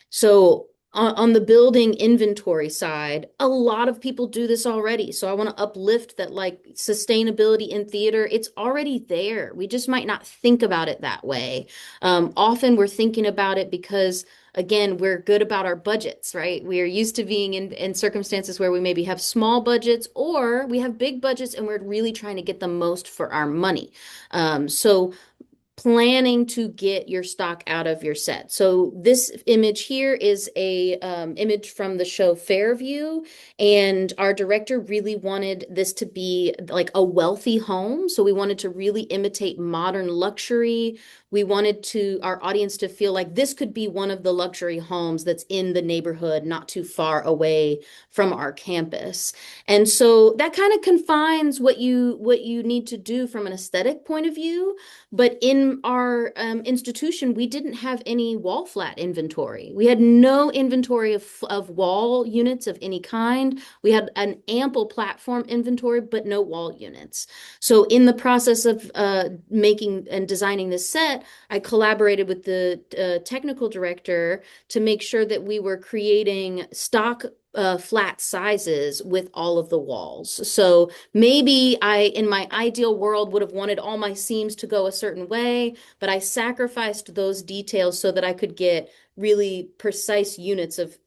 So on the building inventory side, a lot of people do this already. So I want to uplift that like sustainability in theater, it's already there. We just might not think about it that way. Often we're thinking about it because, again, we're good about our budgets, right? We are used to being in circumstances where we maybe have small budgets or we have big budgets and we're really trying to get the most for our money. So planning to get your stock out of your set. So this image here is a image from the show Fairview, and our director really wanted this to be like a wealthy home. So we wanted to really imitate modern luxury. We wanted our audience to feel like this could be one of the luxury homes that's in the neighborhood, not too far away from our campus. And so that kind of confines what you need to do from an aesthetic point of view. But in our institution, we didn't have any wall flat inventory. We had no inventory of wall units of any kind. We had an ample platform inventory, but no wall units. So in the process of making and designing this set, I collaborated with the technical director to make sure that we were creating stock flat sizes with all of the walls. So maybe in my ideal world, would have wanted all my seams to go a certain way, but I sacrificed those details so that I could get really precise units of,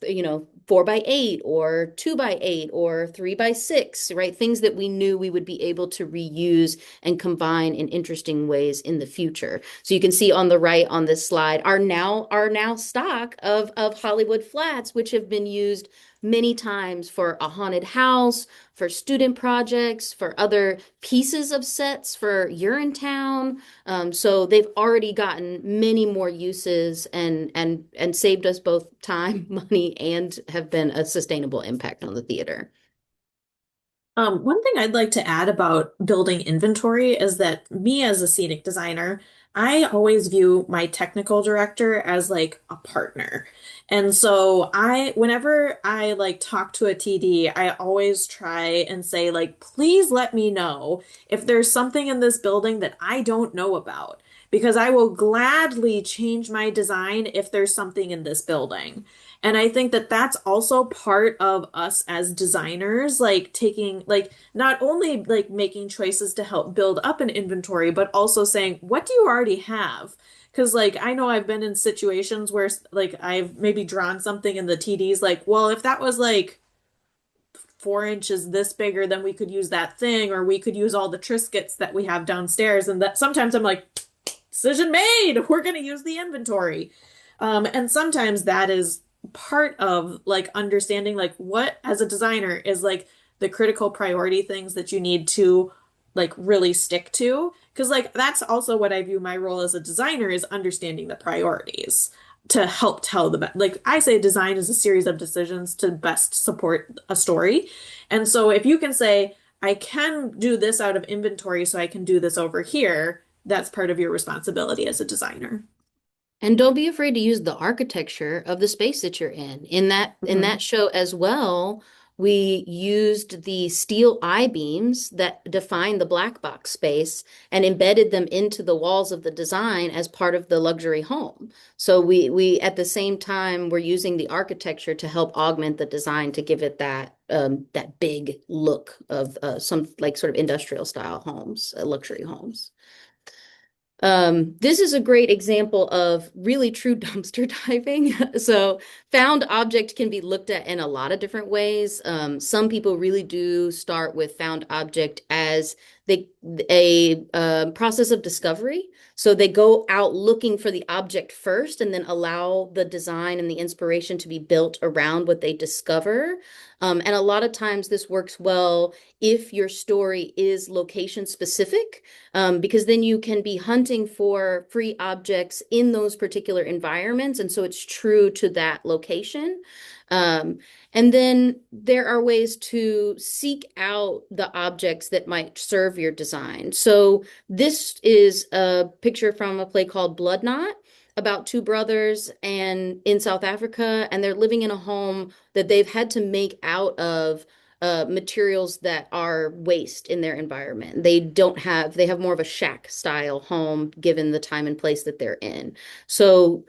4x8 or 2x8 or 3x6, right? Things that we knew we would be able to reuse and combine in interesting ways in the future. So you can see on the right on this slide are now stock of Hollywood flats, which have been used many times for a haunted house, for student projects, for other pieces of sets for Urinetown. So they've already gotten many more uses and saved us both time, money, and have been a sustainable impact on the theater. One thing I'd like to add about building inventory is that me as a scenic designer, I always view my technical director as like a partner. And so whenever I like talk to a TD, I always try and say like, please let me know if there's something in this building that I don't know about, because I will gladly change my design if there's something in this building. And I think that that's also part of us as designers, like taking, like, not only like making choices to help build up an inventory, but also saying, what do you already have? Because, like, I know I've been in situations where, like, I've maybe drawn something in the TDs, like, well, if that was like 4 inches this bigger, then we could use that thing, or we could use all the Triscuits that we have downstairs. And that sometimes I'm like, decision made. We're going to use the inventory. And sometimes that is part of like understanding like what as a designer is like the critical priority things that you need to like really stick to. Because like that's also what I view my role as a designer is understanding the priorities. to help tell like I say design is a series of decisions to best support a story. And so if you can say I can do this out of inventory so I can do this over here, that's part of your responsibility as a designer. And don't be afraid to use the architecture of the space that you're in. In that Hmm. show as well, we used the steel I-beams that define the black box space and embedded them into the walls of the design as part of the luxury home. So we at the same time we're using the architecture to help augment the design to give it that big look of some like sort of industrial style homes, luxury homes. This is a great example of really true dumpster diving. So, found object can be looked at in a lot of different ways. Some people really do start with found object as a process of discovery. So they go out looking for the object first and then allow the design and the inspiration to be built around what they discover. And a lot of times this works well if your story is location specific, because then you can be hunting for free objects in those particular environments. And so it's true to that location. Um, and then there are ways to seek out the objects that might serve your design. So this is a picture from a play called Blood Knot about two brothers and in South Africa, and they're living in a home that they've had to make out of materials that are waste in their environment. They have more of a shack style home given the time and place that they're in. So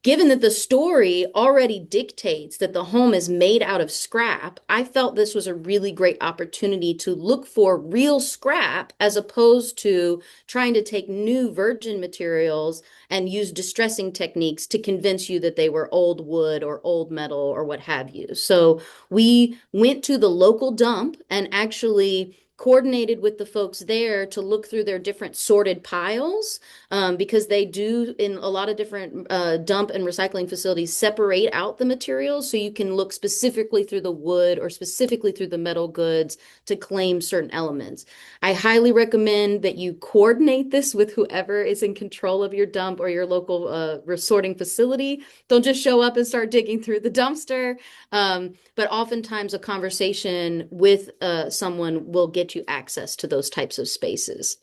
given that the story already dictates that the home is made out of scrap, I felt this was a really great opportunity to look for real scrap as opposed to trying to take new virgin materials and use distressing techniques to convince you that they were old wood or old metal or what have you. So we went to the local dump and actually coordinated with the folks there to look through their different sorted piles, because they do in a lot of different dump and recycling facilities separate out the materials so you can look specifically through the wood or specifically through the metal goods to claim certain elements. I highly recommend that you coordinate this with whoever is in control of your dump or your local sorting facility. Don't just show up and start digging through the dumpster. But oftentimes a conversation with someone will get you access to those types of spaces.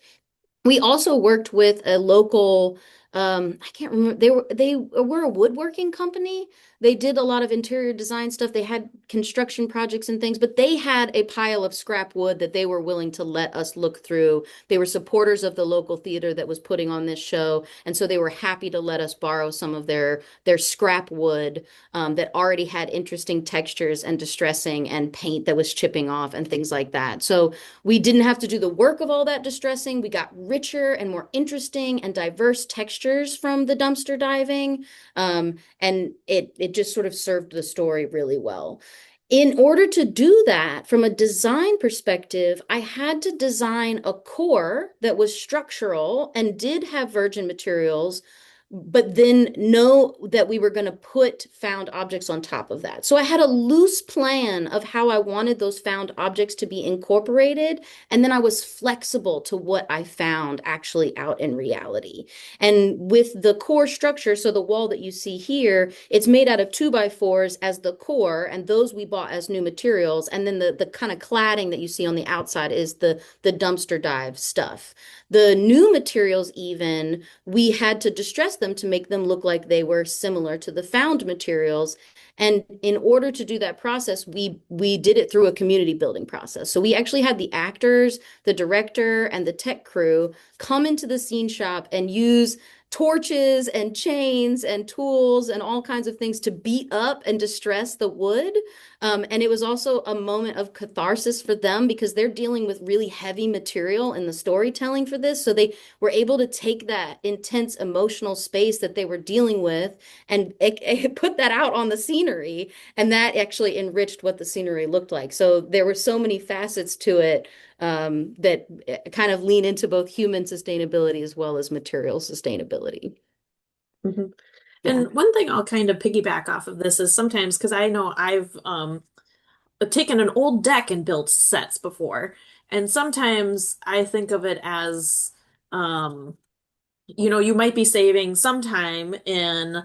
We also worked with a local, I can't remember, they were a woodworking company. They did a lot of interior design stuff. They had construction projects and things, but they had a pile of scrap wood that they were willing to let us look through. They were supporters of the local theater that was putting on this show, and so they were happy to let us borrow some of their scrap wood, that already had interesting textures and distressing and paint that was chipping off and things like that. So we didn't have to do the work of all that distressing. We got richer and more interesting and diverse textures from the dumpster diving. And it just sort of served the story really well. In order to do that, from a design perspective, I had to design a core that was structural and did have virgin materials, but then know that we were going to put found objects on top of that. So I had a loose plan of how I wanted those found objects to be incorporated, and then I was flexible to what I found actually out in reality. And with the core structure, so the wall that you see here, it's made out of 2x4s as the core, and those we bought as new materials. And then the kind of cladding that you see on the outside is the dumpster dive stuff. The new materials, even, we had to distress them to make them look like they were similar to the found materials. And in order to do that process, we did it through a community building process. So we actually had the actors, the director, and the tech crew come into the scene shop and use torches and chains and tools and all kinds of things to beat up and distress the wood. And it was also a moment of catharsis for them because they're dealing with really heavy material in the storytelling for this. So they were able to take that intense emotional space that they were dealing with and it put that out on the scenery. And that actually enriched what the scenery looked like. So there were so many facets to it, that kind of lean into both human sustainability as well as material sustainability. Hmm. Yeah. And one thing I'll kind of piggyback off of this is sometimes because I know I've taken an old deck and built sets before, and sometimes I think of it as you know, you might be saving some time in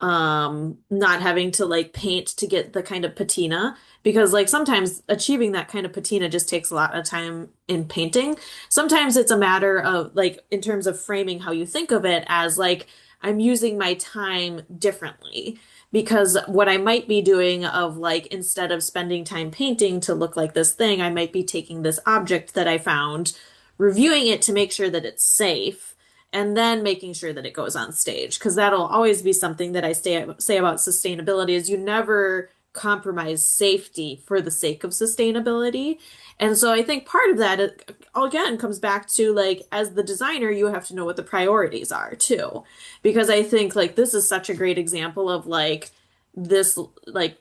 not having to like paint to get the kind of patina because like sometimes achieving that kind of patina just takes a lot of time in painting. Sometimes it's a matter of like in terms of framing how you think of it as like I'm using my time differently because what I might be doing of like instead of spending time painting to look like this thing, I might be taking this object that I found, reviewing it to make sure that it's safe and then making sure that it goes on stage because that'll always be something that say about sustainability is you never compromise safety for the sake of sustainability. And so I think part of that again comes back to like as the designer you have to know what the priorities are too. Because I think like this is such a great example of like this like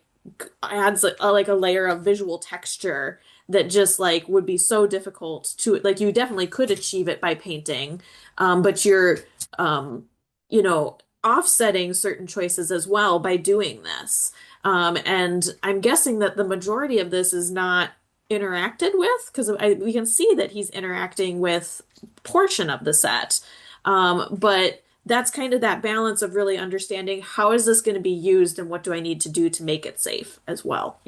adds like a layer of visual texture that just like would be so difficult to like you definitely could achieve it by painting but you're um you know offsetting certain choices as well by doing this and I'm guessing that the majority of this is not interacted with because we can see that he's interacting with portion of the set but that's kind of that balance of really understanding how is this going to be used and what do I need to do to make it safe as well.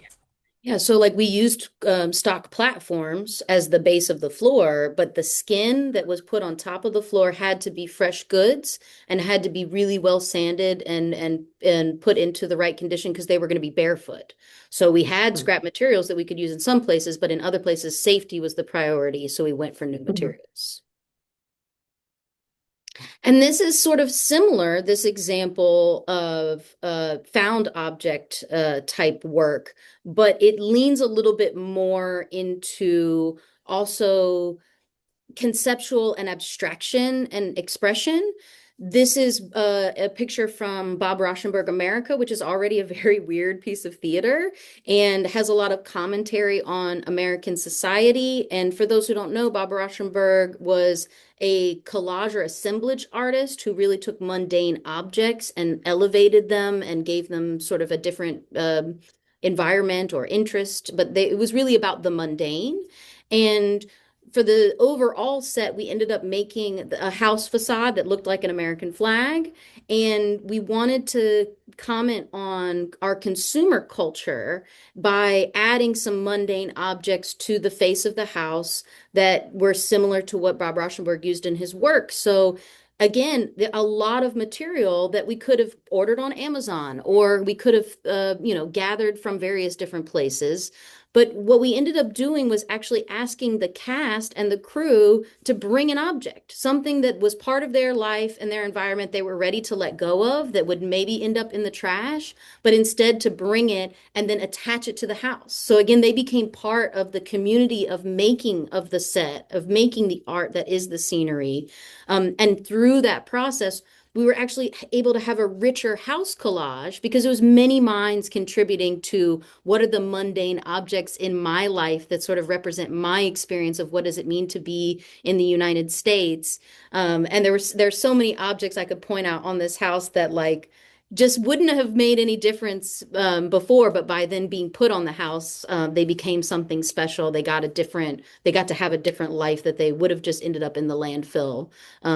Yeah, so like we used stock platforms as the base of the floor, but the skin that was put on top of the floor had to be fresh goods and had to be really well sanded and put into the right condition because they were going to be barefoot. So we had scrap materials that we could use in some places, but in other places, safety was the priority. So we went for new Mhm. materials. And this is sort of similar, this example of found object type work, but it leans a little bit more into also conceptual and abstraction and expression. This is a picture from Bob Rauschenberg America, which is already a very weird piece of theater and has a lot of commentary on American society. And for those who don't know, Bob Rauschenberg was a collage or assemblage artist who really took mundane objects and elevated them and gave them sort of a different environment or interest. But it was really about the mundane. And for the overall set, we ended up making a house facade that looked like an American flag. And we wanted to comment on our consumer culture by adding some mundane objects to the face of the house that were similar to what Bob Rauschenberg used in his work. So again, a lot of material that we could have ordered on Amazon or we could have, gathered from various different places. But what we ended up doing was actually asking the cast and the crew to bring an object, something that was part of their life and their environment they were ready to let go of that would maybe end up in the trash, but instead to bring it and then attach it to the house. So again, they became part of the community of making of the set, of making the art that is the scenery. And through that process, we were actually able to have a richer house collage because it was many minds contributing to what are the mundane objects in my life that sort of represent my experience of what does it mean to be in the United States. And there's so many objects I could point out on this house that like just wouldn't have made any difference before, but by then being put on the house, they became something special. They got to have a different life that they would have just ended up in the landfill.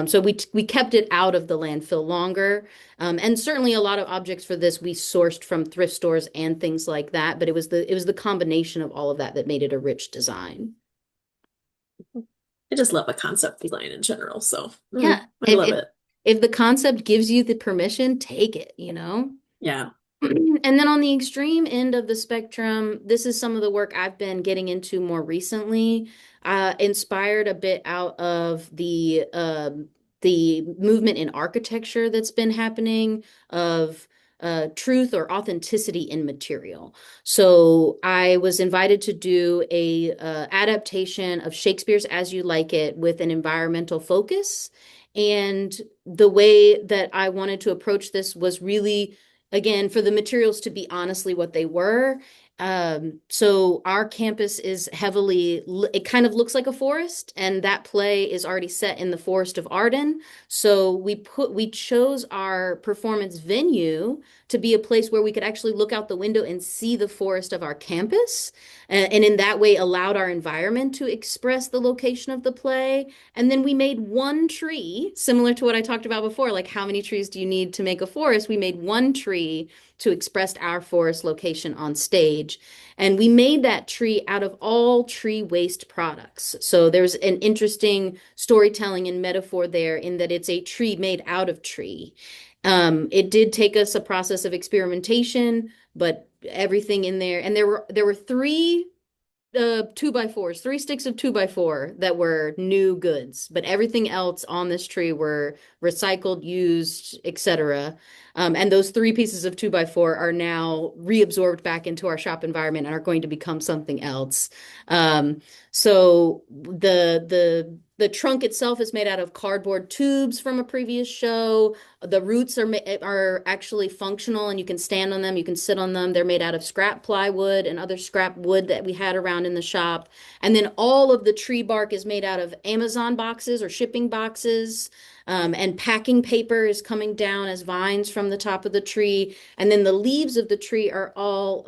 So we kept it out of the landfill longer. And certainly a lot of objects for this we sourced from thrift stores and things like that. But it was the combination of all of that that made it a rich design. I just love a concept design in general so Yeah. I love it. If the concept gives you the permission, take it. Yeah. And then on the extreme end of the spectrum, this is some of the work I've been getting into more recently, inspired a bit out of the movement in architecture that's been happening of truth or authenticity in material. So I was invited to do a adaptation of Shakespeare's As You Like It with an environmental focus. And the way that I wanted to approach this was really again, for the materials to be honestly what they were, So our campus is heavily, it kind of looks like a forest, and that play is already set in the Forest of Arden. So we chose our performance venue to be a place where we could actually look out the window and see the forest of our campus, and in that way allowed our environment to express the location of the play. And then we made one tree, similar to what I talked about before, like how many trees do you need to make a forest? We made one tree to express our forest location on stage. And we made that tree out of all tree waste products. So there's an interesting storytelling and metaphor there in that it's a tree made out of tree. It did take us a process of experimentation, but everything in there, and there were three 2x4s, three sticks of 2x4 that were new goods, but everything else on this tree were recycled, used, etc. And those three pieces of 2x4 are now reabsorbed back into our shop environment and are going to become something else. Um, so the trunk itself is made out of cardboard tubes from a previous show. The roots are actually functional and you can stand on them, you can sit on them. They're made out of scrap plywood and other scrap wood that we had around in the shop. And then all of the tree bark is made out of Amazon boxes or shipping boxes. And packing paper is coming down as vines from the top of the tree. And then the leaves of the tree are all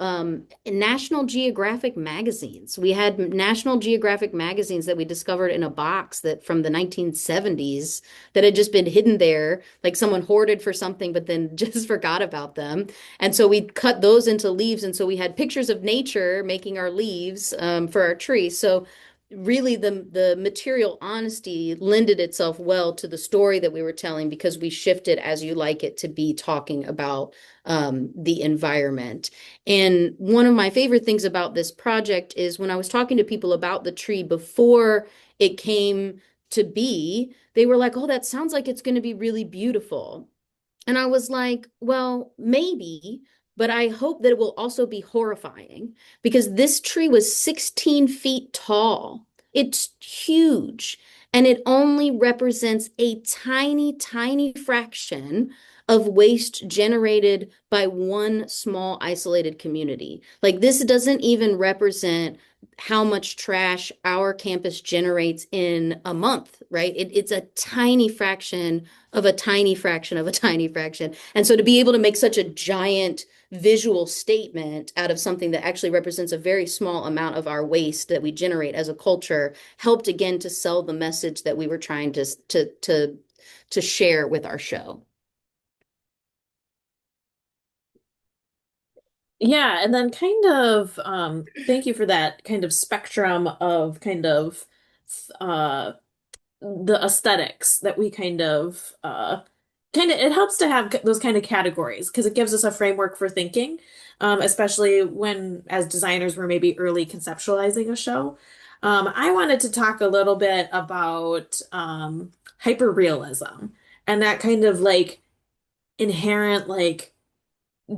National Geographic magazines. We had National Geographic magazines that we discovered in a box that from the 1970s that had just been hidden there, like someone hoarded for something, but then just forgot about them. And so we cut those into leaves. And so we had pictures of nature making our leaves for our tree. So really the material honesty lended itself well to the story that we were telling because we shifted as you like it to be talking about the environment. And one of my favorite things about this project is when I was talking to people about the tree before it came to be, they were like, oh, that sounds like it's going to be really beautiful. And I was like, well, maybe, but I hope that it will also be horrifying because this tree was 16 feet tall. It's huge. And it only represents a tiny, tiny fraction of waste generated by one small isolated community. Like this doesn't even represent how much trash our campus generates in a month, right? It's a tiny fraction of a tiny fraction of a tiny fraction. And so to be able to make such a giant visual statement out of something that actually represents a very small amount of our waste that we generate as a culture helped again to sell the message that we were trying to share with our show. Yeah, and then kind of thank you for that kind of spectrum of kind of uh the aesthetics that we kind of it helps to have those kind of categories because it gives us a framework for thinking, especially when as designers we're maybe early conceptualizing a show. I wanted to talk a little bit about hyperrealism and that kind of like inherent like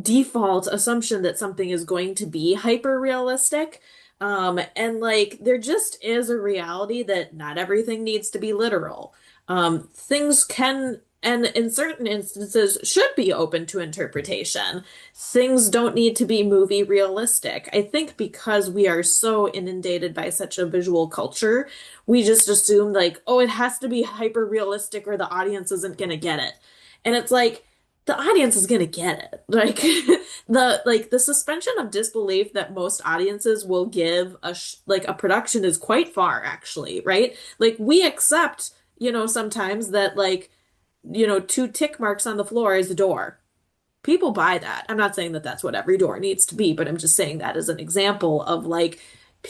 default assumption that something is going to be hyper realistic. And like there just is a reality that not everything needs to be literal. Things can, and in certain instances, should be open to interpretation. Things don't need to be movie realistic. I think because we are so inundated by such a visual culture, we just assume like, oh, it has to be hyper realistic or the audience isn't gonna get it. And it's like, the audience is gonna get it. Like the suspension of disbelief that most audiences will give like a production is quite far actually, right? Like we accept, sometimes that like, two tick marks on the floor is a door. People buy that. I'm not saying that that's what every door needs to be, but I'm just saying that as an example of like,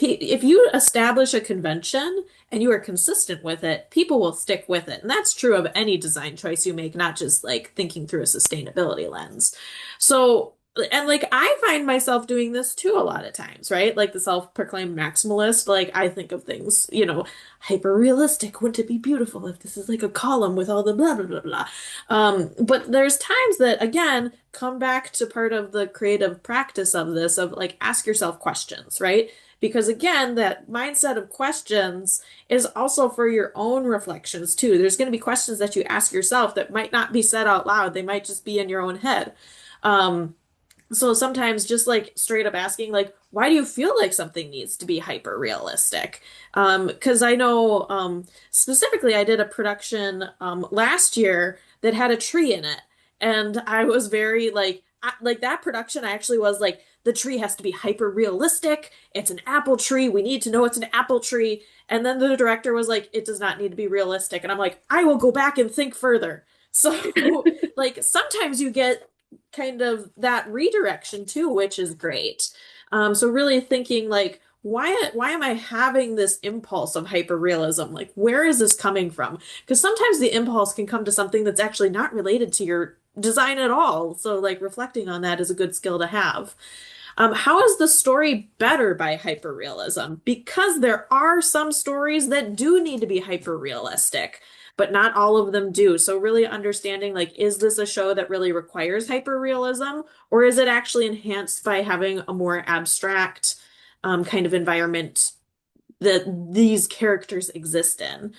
if you establish a convention and you are consistent with it, people will stick with it. And that's true of any design choice you make, not just like thinking through a sustainability lens. So, and like I find myself doing this too a lot of times, right? Like the self-proclaimed maximalist, like I think of things, hyper realistic. Wouldn't it be beautiful if this is like a column with all the blah blah blah blah? But there's times that again come back to part of the creative practice of this of like ask yourself questions, right? Because again, that mindset of questions is also for your own reflections too. There's going to be questions that you ask yourself that might not be said out loud. They might just be in your own head. Um, So sometimes just like straight up asking, like, why do you feel like something needs to be hyper realistic? Because I know specifically I did a production last year that had a tree in it. And I was very like that production, I actually was like, the tree has to be hyper realistic. It's an apple tree. We need to know it's an apple tree. And then the director was like, it does not need to be realistic. And I'm like, I will go back and think further. So, like, sometimes you get kind of that redirection too, which is great. So really thinking like, why am I having this impulse of hyperrealism? Like, where is this coming from? Because sometimes the impulse can come to something that's actually not related to your design at all. So like reflecting on that is a good skill to have. How is the story better by hyperrealism? Because there are some stories that do need to be hyperrealistic, but not all of them do. So really understanding like, is this a show that really requires hyperrealism, or is it actually enhanced by having a more abstract kind of environment that these characters exist in?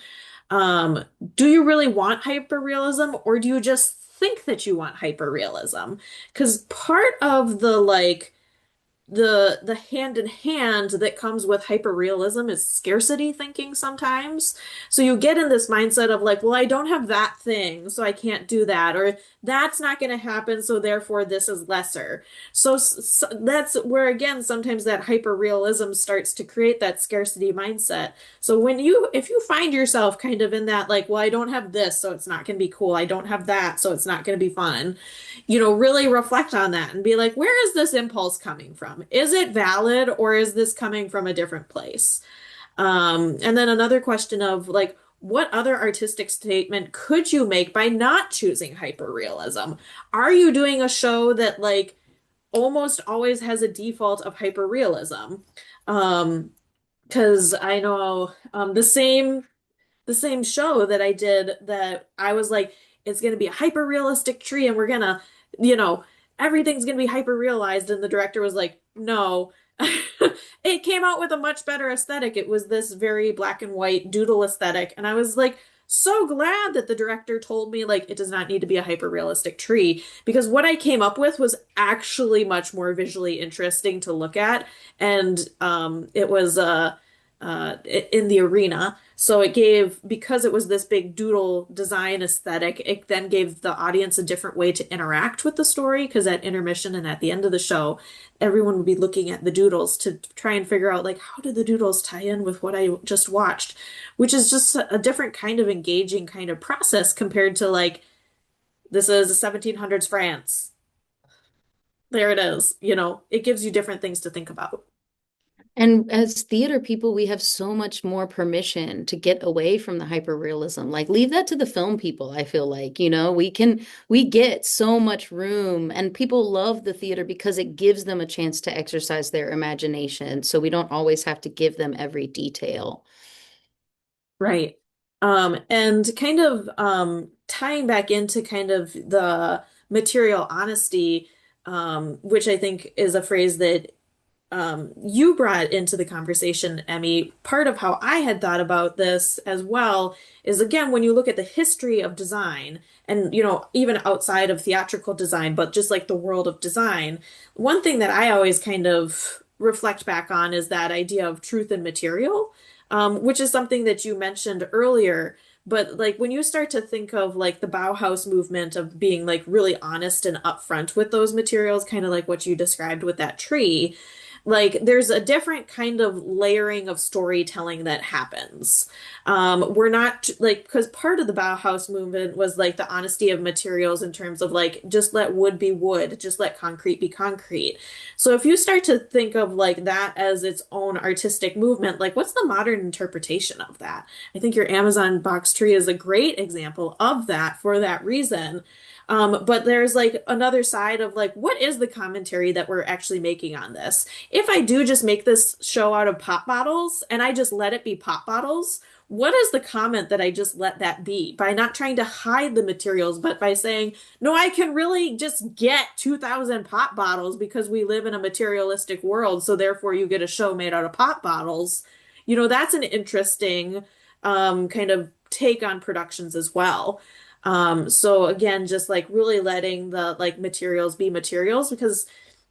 Um, do you really want hyperrealism, or do you just think that you want hyperrealism? Because part of the like the hand in hand that comes with hyperrealism is scarcity thinking sometimes. So you get in this mindset of like, well, I don't have that thing, so I can't do that, or that's not going to happen, so therefore this is lesser. So that's where again sometimes that hyperrealism starts to create that scarcity mindset. So if you find yourself kind of in that like, well, I don't have this, so it's not going to be cool. I don't have that, so it's not going to be fun, really reflect on that and be like, where is this impulse coming from? Is it valid or is this coming from a different place? And then another question of like, what other artistic statement could you make by not choosing hyperrealism? Are you doing a show that like almost always has a default of hyperrealism? Because I know the same show that I did that I was like, it's going to be a hyper realistic tree and we're going to, you know, everything's going to be hyper realized. And the director was like, no. It came out with a much better aesthetic. It was this very black and white doodle aesthetic. And I was like, so glad that the director told me like it does not need to be a hyper realistic tree because what I came up with was actually much more visually interesting to look at and it was in the arena. So it gave, because it was this big doodle design aesthetic, it then gave the audience a different way to interact with the story. Because at intermission and at the end of the show, everyone would be looking at the doodles to try and figure out, like, how did the doodles tie in with what I just watched? Which is just a different kind of engaging kind of process compared to, like, this is a 1700s France. There it is. It gives you different things to think about. And as theater people, we have so much more permission to get away from the hyperrealism. Like leave that to the film people, I feel like, we get so much room and people love the theater because it gives them a chance to exercise their imagination. So we don't always have to give them every detail. Right. And kind of tying back into kind of the material honesty, which I think is a phrase that you brought into the conversation, Emmy. Part of how I had thought about this as well is again, when you look at the history of design and, even outside of theatrical design, but just like the world of design, one thing that I always kind of reflect back on is that idea of truth and material, which is something that you mentioned earlier. But like when you start to think of like the Bauhaus movement of being like really honest and upfront with those materials, kind of like what you described with that tree, like there's a different kind of layering of storytelling that happens. We're not like because part of the Bauhaus movement was like the honesty of materials in terms of like just let wood be wood, just let concrete be concrete. So if you start to think of like that as its own artistic movement, like what's the modern interpretation of that? I think your Amazon box tree is a great example of that for that reason. But there's like another side of like, what is the commentary that we're actually making on this? If I do just make this show out of pop bottles and I just let it be pop bottles, what is the comment that I just let that be? By not trying to hide the materials, but by saying, no, I can really just get 2,000 pop bottles because we live in a materialistic world. So therefore, you get a show made out of pop bottles. That's an interesting kind of take on productions as well. So again, just like really letting the like materials be materials because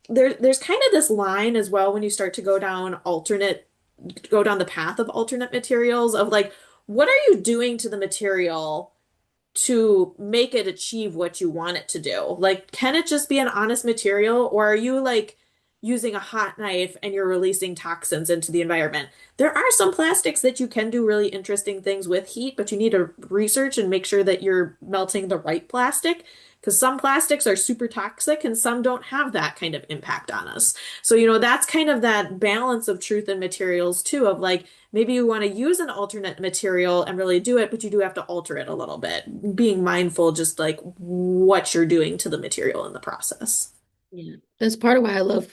there's kind of this line as well when you start to go down the path of alternate materials of like, what are you doing to the material to make it achieve what you want it to do? Like, can it just be an honest material, or are you like using a hot knife and you're releasing toxins into the environment? There are some plastics that you can do really interesting things with heat, but you need to research and make sure that you're melting the right plastic. Because some plastics are super toxic and some don't have that kind of impact on us. So, that's kind of that balance of truth and materials too, of like, maybe you want to use an alternate material and really do it, but you do have to alter it a little bit, being mindful just like what you're doing to the material in the process. Yeah. That's part of why I love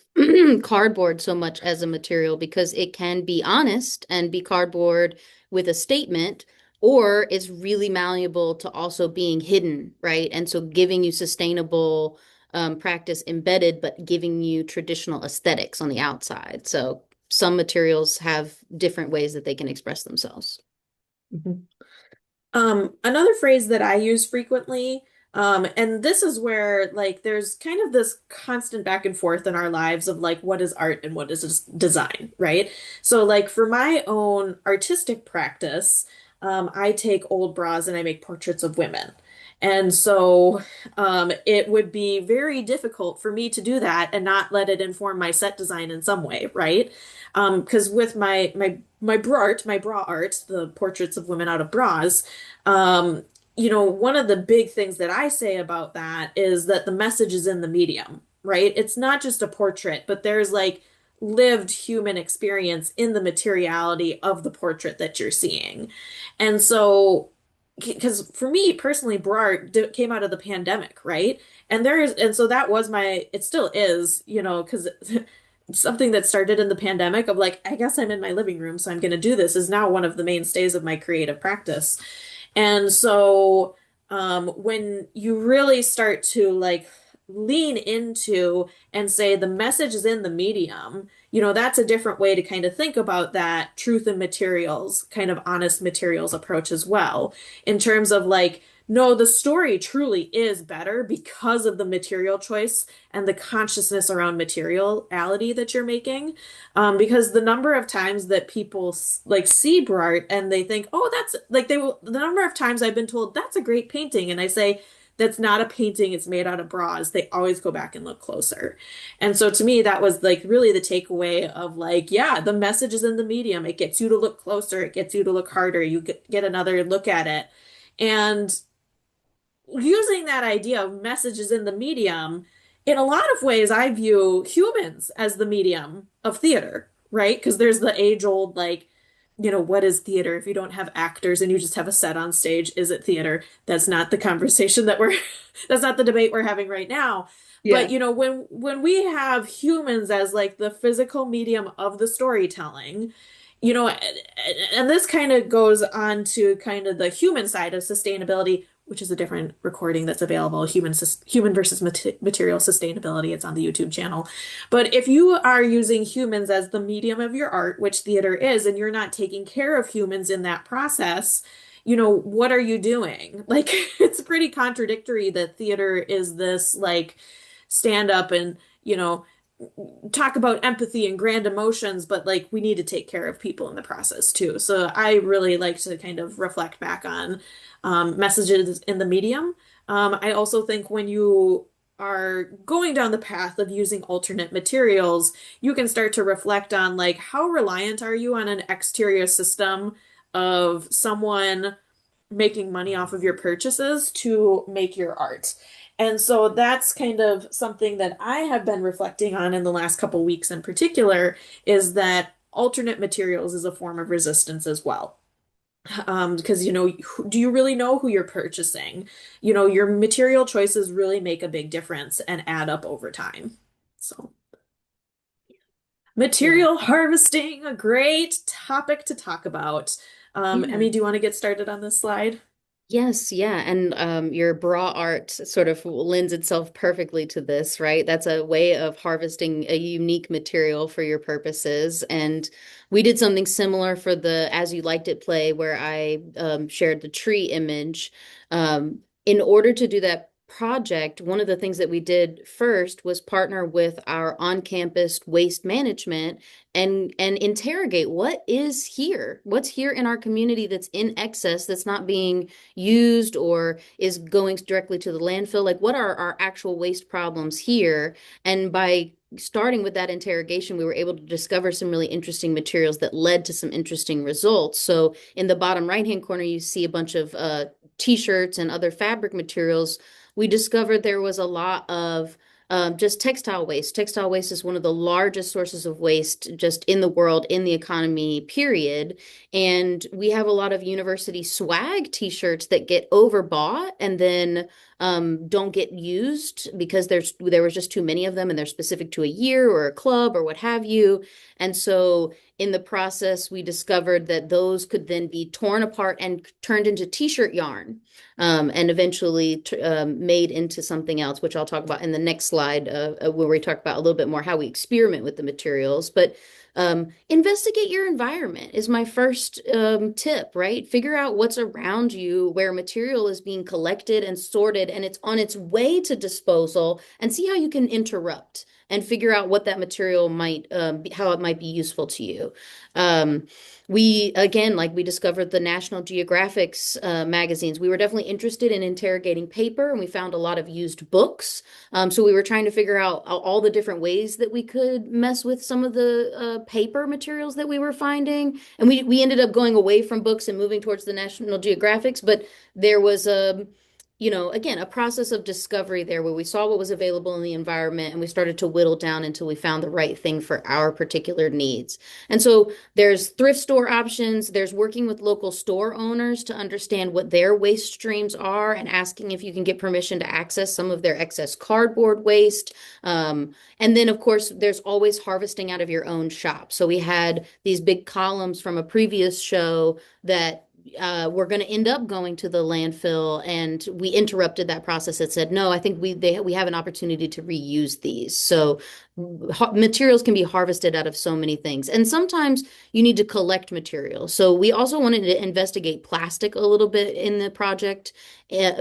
cardboard so much as a material because it can be honest and be cardboard with a statement, or it's really malleable to also being hidden, right? And so giving you sustainable practice embedded, but giving you traditional aesthetics on the outside. So some materials have different ways that they can express themselves. Mhm. Another phrase that I use frequently, and this is where like there's kind of this constant back and forth in our lives of like what is art and what is design, right? So like for my own artistic practice, I take old bras and I make portraits of women. And so it would be very difficult for me to do that and not let it inform my set design in some way, right? Because with my bra art, the portraits of women out of bras, um, one of the big things that I say about that is that the message is in the medium, right? It's not just a portrait, but there's like lived human experience in the materiality of the portrait that you're seeing. And so, because for me personally, Brart came out of the pandemic, right? And so that was it still is, because something that started in the pandemic of like, I guess I'm in my living room, so I'm going to do this is now one of the mainstays of my creative practice. And so when you really start to like lean into and say the message is in the medium, that's a different way to kind of think about that truth and materials, kind of honest materials approach as well, in terms of like, no, the story truly is better because of the material choice and the consciousness around materiality that you're making. Because the number of times that people like see Bart and they think, oh, that's like the number of times I've been told that's a great painting. And I say, that's not a painting, it's made out of bras. They always go back and look closer. And so to me, that was like really the takeaway of like, yeah, the message is in the medium. It gets you to look closer, it gets you to look harder, you get another look at it. And using that idea of messages in the medium, in a lot of ways, I view humans as the medium of theater, right? Because there's the age-old, like, what is theater if you don't have actors and you just have a set on stage? Is it theater? That's not the conversation that's not the debate we're having right now. But Yeah. when we have humans as like the physical medium of the storytelling, and this kind of goes on to kind of the human side of sustainability, which is a different recording that's available, human versus material sustainability. It's on the YouTube channel. But if you are using humans as the medium of your art, which theater is, and you're not taking care of humans in that process, what are you doing? Like, it's pretty contradictory that theater is this like stand up and, you know, talk about empathy and grand emotions, but like we need to take care of people in the process too. So I really like to kind of reflect back on messages in the medium. I also think when you are going down the path of using alternate materials, you can start to reflect on like how reliant are you on an exterior system of someone making money off of your purchases to make your art. And so that's kind of something that I have been reflecting on in the last couple weeks in particular is that alternate materials is a form of resistance as well. Because, do you really know who you're purchasing? Your material choices really make a big difference and add up over time. So, Yeah. material harvesting, a great topic to talk about. Yeah. Emmy, do you want to get started on this slide? Yes, yeah. And your bra art sort of lends itself perfectly to this, right? That's a way of harvesting a unique material for your purposes. And we did something similar for the As You Liked It play, where I shared the tree image. In order to do that project, one of the things that we did first was partner with our on-campus waste management and interrogate what's here in our community that's in excess, that's not being used or is going directly to the landfill. Like, what are our actual waste problems here? And by starting with that interrogation, we were able to discover some really interesting materials that led to some interesting results. So in the bottom right-hand corner, you see a bunch of t-shirts and other fabric materials. We discovered there was a lot of just textile waste. Textile waste is one of the largest sources of waste just in the world, in the economy, period. And we have a lot of university swag t-shirts that get overbought and then don't get used because there was just too many of them and they're specific to a year or a club or what have you. And so in the process, we discovered that those could then be torn apart and turned into t-shirt yarn, and eventually made into something else, which I'll talk about in the next slide, where we talk about a little bit more how we experiment with the materials. But investigate your environment is my first tip, right? Figure out what's around you where material is being collected and sorted and it's on its way to disposal, and see how you can interrupt and figure out what that material might, how it might be useful to you. Um, we, again, like we discovered the National Geographic's magazines. We were definitely interested in interrogating paper, and we found a lot of used books. So we were trying to figure out all the different ways that we could mess with some of the paper materials that we were finding. And we ended up going away from books and moving towards the National Geographics, but there was a again, a process of discovery there where we saw what was available in the environment and we started to whittle down until we found the right thing for our particular needs. And so there's thrift store options, there's working with local store owners to understand what their waste streams are and asking if you can get permission to access some of their excess cardboard waste. And then, of course, there's always harvesting out of your own shop. So we had these big columns from a previous show that we're going to end up going to the landfill, and we interrupted that process and said, no, I think we have an opportunity to reuse these. So materials can be harvested out of so many things, and sometimes you need to collect materials. So we also wanted to investigate plastic a little bit in the project,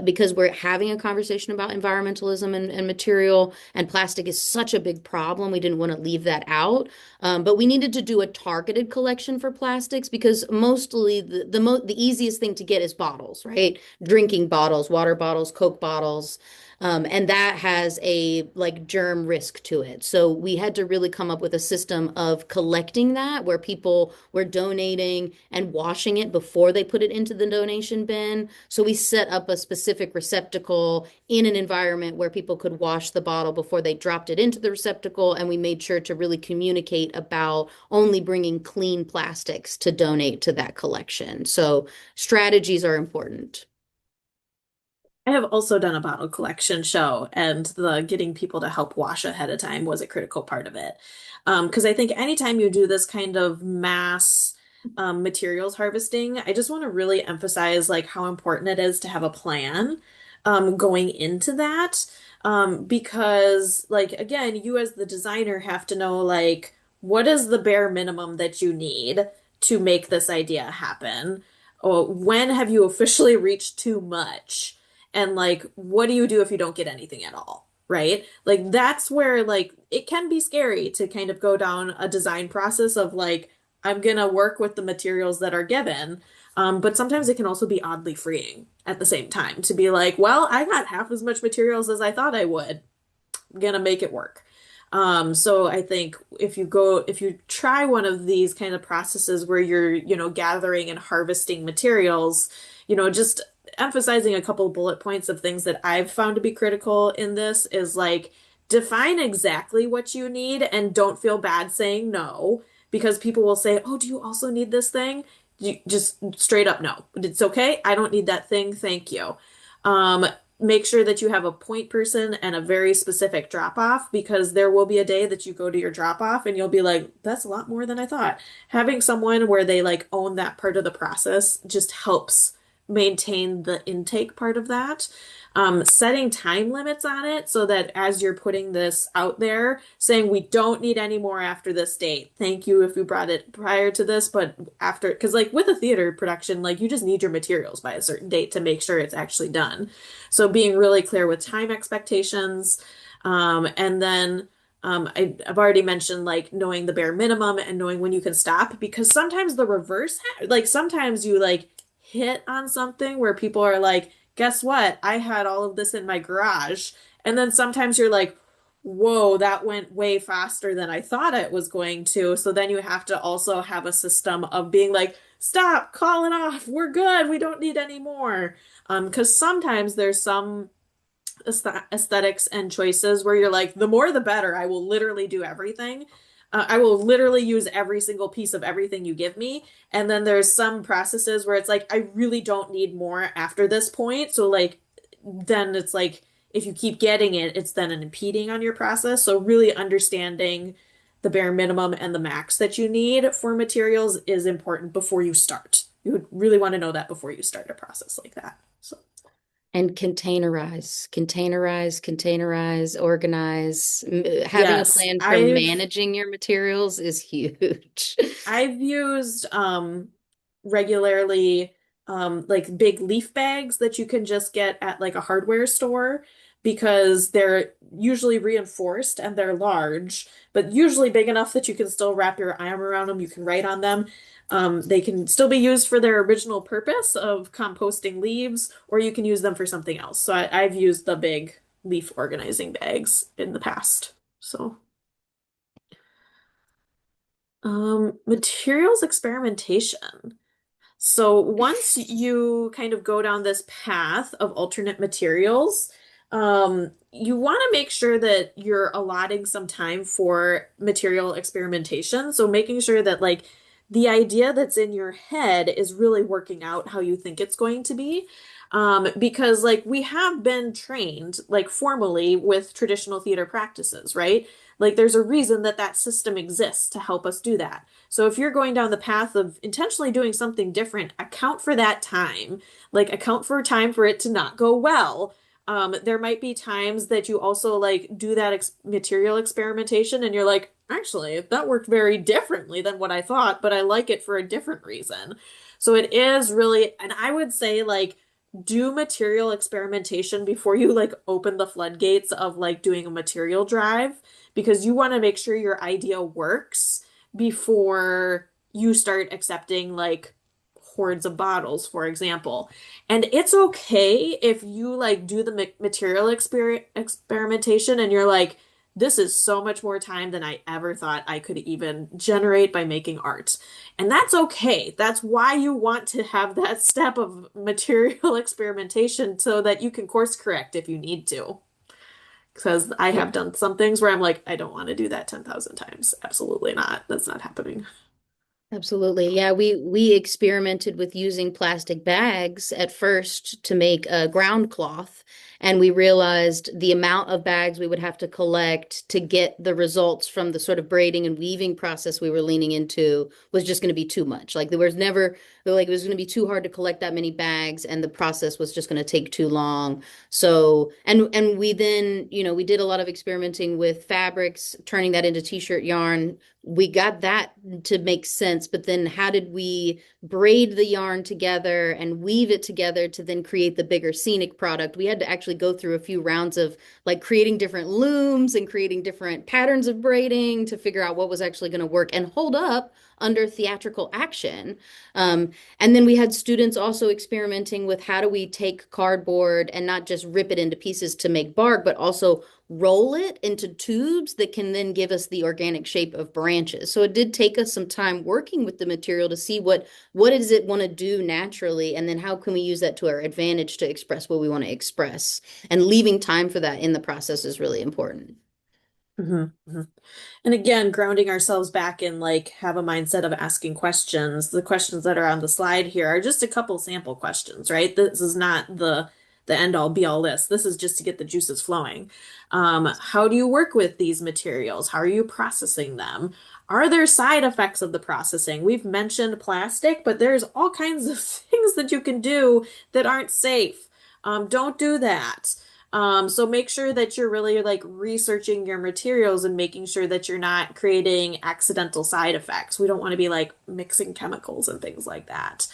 because we're having a conversation about environmentalism and material, and plastic is such a big problem. We didn't want to leave that out. But we needed to do a targeted collection for plastics because mostly the easiest thing to get is bottles, right? Drinking bottles, water bottles, Coke bottles. And that has a like germ risk to it. So we had to really come up with a system of collecting that where people were donating and washing it before they put it into the donation bin. So we set up a specific receptacle in an environment where people could wash the bottle before they dropped it into the receptacle. And we made sure to really communicate about only bringing clean plastics to donate to that collection. So strategies are important. I have also done a bottle collection show, and the getting people to help wash ahead of time was a critical part of it. Because I think anytime you do this kind of mass materials harvesting, I just want to really emphasize like how important it is to have a plan going into that. Because like again, you as the designer have to know like what is the bare minimum that you need to make this idea happen? Or when have you officially reached too much? And like, what do you do if you don't get anything at all? Right? Like, that's where like it can be scary to kind of go down a design process of like, I'm gonna work with the materials that are given. But sometimes it can also be oddly freeing at the same time to be like, well, I got half as much materials as I thought I would. I'm gonna make it work. So I think if you try one of these kind of processes where you're, gathering and harvesting materials, just emphasizing a couple bullet points of things that I've found to be critical in this is like define exactly what you need and don't feel bad saying no because people will say, "Oh, do you also need this thing?" You just straight up no. It's okay. I don't need that thing. Thank you. Um, Make sure that you have a point person and a very specific drop off because there will be a day that you go to your drop off and you'll be like, that's a lot more than I thought. Having someone where they like own that part of the process just helps maintain the intake part of that. Setting time limits on it so that as you're putting this out there, saying we don't need any more after this date. Thank you if you brought it prior to this, but after, because like with a theater production, like you just need your materials by a certain date to make sure it's actually done. So being really clear with time expectations, and then I've already mentioned like knowing the bare minimum and knowing when you can stop because sometimes the reverse, like sometimes you like hit on something where people are like, guess what? I had all of this in my garage. And then sometimes you're like, whoa, that went way faster than I thought it was going to. So then you have to also have a system of being like, stop, call it off. We're good. We don't need any more. Because sometimes there's some aesthetics and choices where you're like, the more the better. I will literally do everything. I will literally use every single piece of everything you give me. And then there's some processes where it's like, I really don't need more after this point. So, like, then it's like, if you keep getting it, it's then an impeding on your process. So, really understanding the bare minimum and the max that you need for materials is important before you start. You would really want to know that before you start a process like that. So. And containerize, organize. Having a Yes, plan for managing your materials is huge. I've used regularly like big leaf bags that you can just get at like a hardware store because they're usually reinforced and they're large, but usually big enough that you can still wrap your arm around them. You can write on them. They can still be used for their original purpose of composting leaves, or you can use them for something else. So I've used the big leaf organizing bags in the past. So. Materials experimentation. So once you kind of go down this path of alternate materials, you want to make sure that you're allotting some time for material experimentation. So making sure that like the idea that's in your head is really working out how you think it's going to be. Because like we have been trained like formally with traditional theater practices, right? Like there's a reason that that system exists to help us do that. So if you're going down the path of intentionally doing something different, account for that time. Like account for time for it to not go well. There might be times that you also like do that material experimentation and you're like, actually, that worked very differently than what I thought, but I like it for a different reason. So it is really, and I would say like do material experimentation before you like open the floodgates of like doing a material drive because you want to make sure your idea works before you start accepting like hordes of bottles, for example. And it's okay if you like do the material experimentation and you're like, this is so much more time than I ever thought I could even generate by making art. And that's okay. That's why you want to have that step of material experimentation so that you can course correct if you need to. Because I have done some things where I'm like, I don't want to do that 10,000 times. Absolutely not. That's not happening. Absolutely. Yeah, we experimented with using plastic bags at first to make a ground cloth, and we realized the amount of bags we would have to collect to get the results from the sort of braiding and weaving process we were leaning into was just going to be too much. Like there was never like it was going to be too hard to collect that many bags and the process was just going to take too long. So, and we then, we did a lot of experimenting with fabrics, turning that into t-shirt yarn. We got that to make sense, but then how did we braid the yarn together and weave it together to then create the bigger scenic product? We had to actually go through a few rounds of like creating different looms and creating different patterns of braiding to figure out what was actually going to work and hold up under theatrical action. And then we had students also experimenting with how do we take cardboard and not just rip it into pieces to make bark, but also roll it into tubes that can then give us the organic shape of branches. So it did take us some time working with the material to see what does it want to do naturally, and then how can we use that to our advantage to express what we want to express. And leaving time for that in the process is really important. Mhm, mhm. And again, grounding ourselves back in like have a mindset of asking questions. The questions that are on the slide here are just a couple sample questions, right? This is not the end all be all list. This is just to get the juices flowing. How do you work with these materials? How are you processing them? Are there side effects of the processing? We've mentioned plastic, but there's all kinds of things that you can do that aren't safe. Don't do that. So make sure that you're really like researching your materials and making sure that you're not creating accidental side effects. We don't want to be like mixing chemicals and things like that.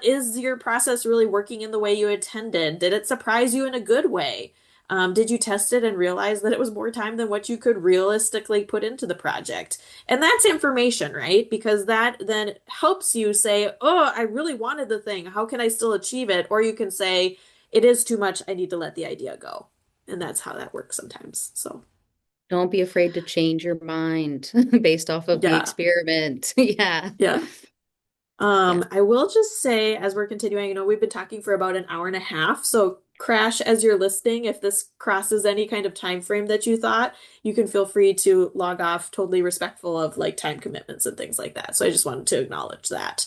Is your process really working in the way you intended? Did it surprise you in a good way? Did you test it and realize that it was more time than what you could realistically put into the project? And that's information, right? Because that then helps you say, oh, I really wanted the thing. How can I still achieve it? Or you can say, it is too much. I need to let the idea go. And that's how that works sometimes. So, Don't be afraid to change your mind based off of the yeah, experiment. Yeah. yeah. Yeah. I will just say, as we're continuing, we've been talking for about an hour and a half. So crash as you're listening. If this crosses any kind of time frame that you thought, you can feel free to log off, totally respectful of like time commitments and things like that. So I just wanted to acknowledge that.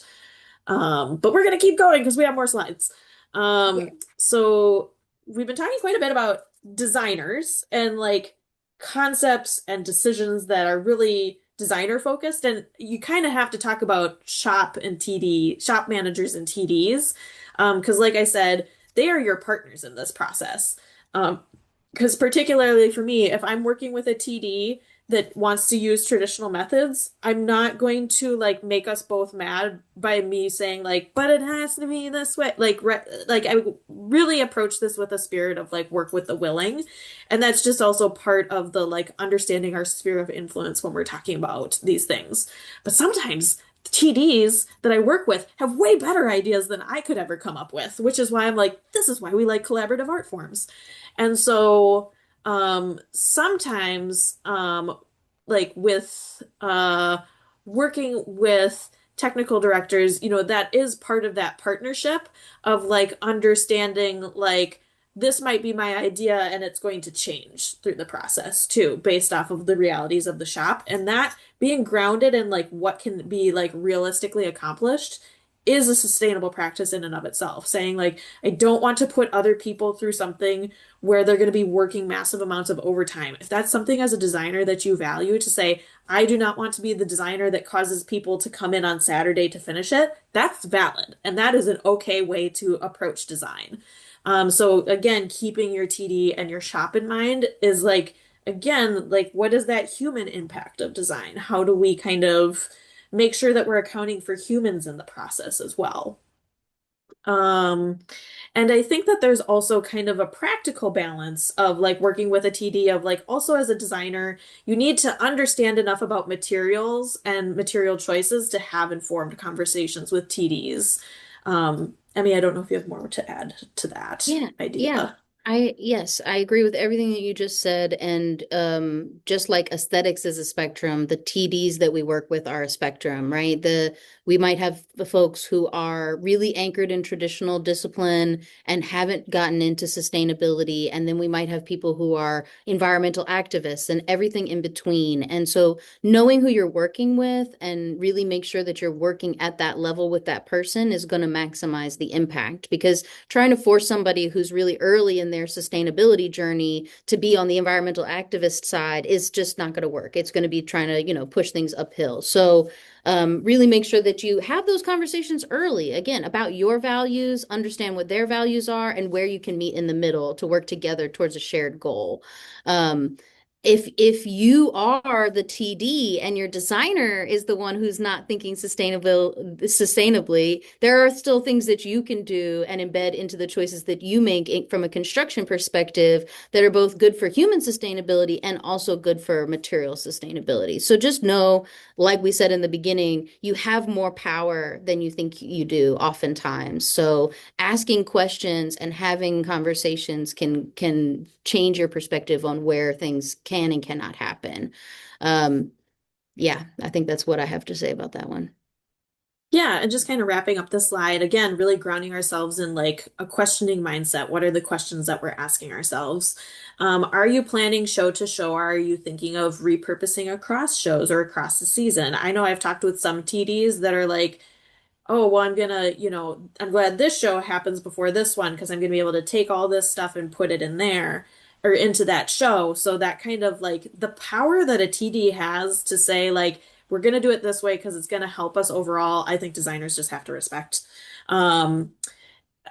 But we're gonna keep going because we have more slides. Yeah. So we've been talking quite a bit about designers and like concepts and decisions that are really designer focused. And you kind of have to talk about shop managers and TDs. Because like I said, they are your partners in this process. Um, because particularly for me, if I'm working with a TD that wants to use traditional methods, I'm not going to like make us both mad by me saying like, but it has to be this way. Like I would really approach this with a spirit of like work with the willing. And that's just also part of the like understanding our sphere of influence when we're talking about these things. But sometimes TDs that I work with have way better ideas than I could ever come up with, which is why I'm like, this is why we like collaborative art forms. And so sometimes like with working with technical directors, that is part of that partnership of like understanding like this might be my idea and it's going to change through the process too, based off of the realities of the shop. And that being grounded in like what can be like realistically accomplished is a sustainable practice in and of itself. Saying like, I don't want to put other people through something where they're going to be working massive amounts of overtime. If that's something as a designer that you value, to say, I do not want to be the designer that causes people to come in on Saturday to finish it, that's valid. And that is an okay way to approach design. So again, keeping your TD and your shop in mind is like, again, like what is that human impact of design? How do we kind of make sure that we're accounting for humans in the process as well? Um, and I think that there's also kind of a practical balance of like working with a TD of like also as a designer, you need to understand enough about materials and material choices to have informed conversations with TDs. I don't know if you have more to add to that Yeah, yeah. idea. Yes, I agree with everything that you just said. And just like aesthetics is a spectrum, the TDs that we work with are a spectrum, right? We might have the folks who are really anchored in traditional discipline and haven't gotten into sustainability. And then we might have people who are environmental activists and everything in between. And so knowing who you're working with and really make sure that you're working at that level with that person is going to maximize the impact, because trying to force somebody who's really early in their sustainability journey to be on the environmental activist side is just not going to work. It's going to be trying to, push things uphill. So really make sure that you have those conversations early, again, about your values, understand what their values are, and where you can meet in the middle to work together towards a shared goal. Um, if you are the TD and your designer is the one who's not thinking sustainably, there are still things that you can do and embed into the choices that you make from a construction perspective that are both good for human sustainability and also good for material sustainability. So just know, like we said in the beginning, you have more power than you think you do oftentimes. So asking questions and having conversations can change your perspective on where things can and cannot happen. Um, yeah, I think that's what I have to say about that one. Yeah, and just kind of wrapping up the slide, again, really grounding ourselves in like a questioning mindset. What are the questions that we're asking ourselves? Are you planning show to show? Or are you thinking of repurposing across shows or across the season? I know I've talked with some TDs that are like, oh, well, I'm glad this show happens before this one because I'm gonna be able to take all this stuff and put it in there. or into that show. So that kind of like the power that a TD has to say like we're going to do it this way because it's going to help us overall, I think designers just have to respect. Um,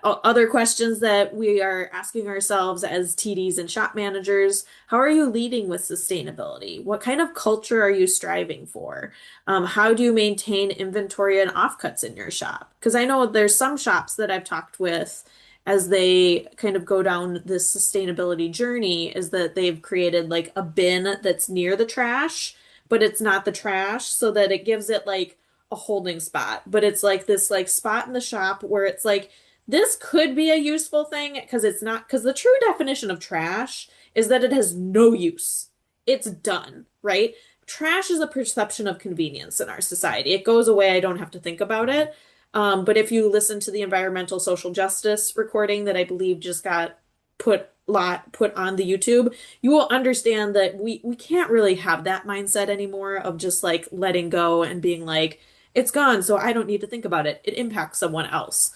Other questions that we are asking ourselves as TDs and shop managers, how are you leading with sustainability? What kind of culture are you striving for? How do you maintain inventory and offcuts in your shop? Because I know there's some shops that I've talked with as they kind of go down this sustainability journey is that they've created like a bin that's near the trash, but it's not the trash so that it gives it like a holding spot. But it's like this like spot in the shop where it's like this could be a useful thing because it's not, because the true definition of trash is that it has no use. It's done, right? Trash is a perception of convenience in our society. It goes away. I don't have to think about it. But if you listen to the environmental social justice recording that I believe just got put on the YouTube, you will understand that we can't really have that mindset anymore of just like letting go and being like, it's gone, so I don't need to think about it. It impacts someone else.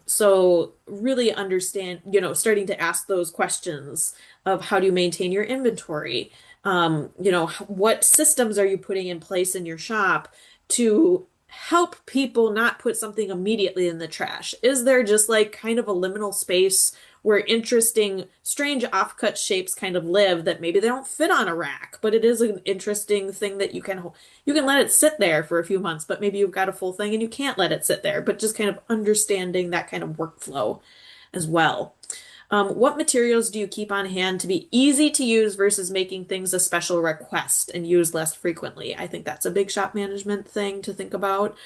So really understand, starting to ask those questions of how do you maintain your inventory? What systems are you putting in place in your shop to help people not put something immediately in the trash? Is there just like kind of a liminal space where interesting, strange offcut shapes kind of live that maybe they don't fit on a rack, but it is an interesting thing that you can let it sit there for a few months, but maybe you've got a full thing and you can't let it sit there, but just kind of understanding that kind of workflow as well. What materials do you keep on hand to be easy to use versus making things a special request and use less frequently? I think that's a big shop management thing to think about.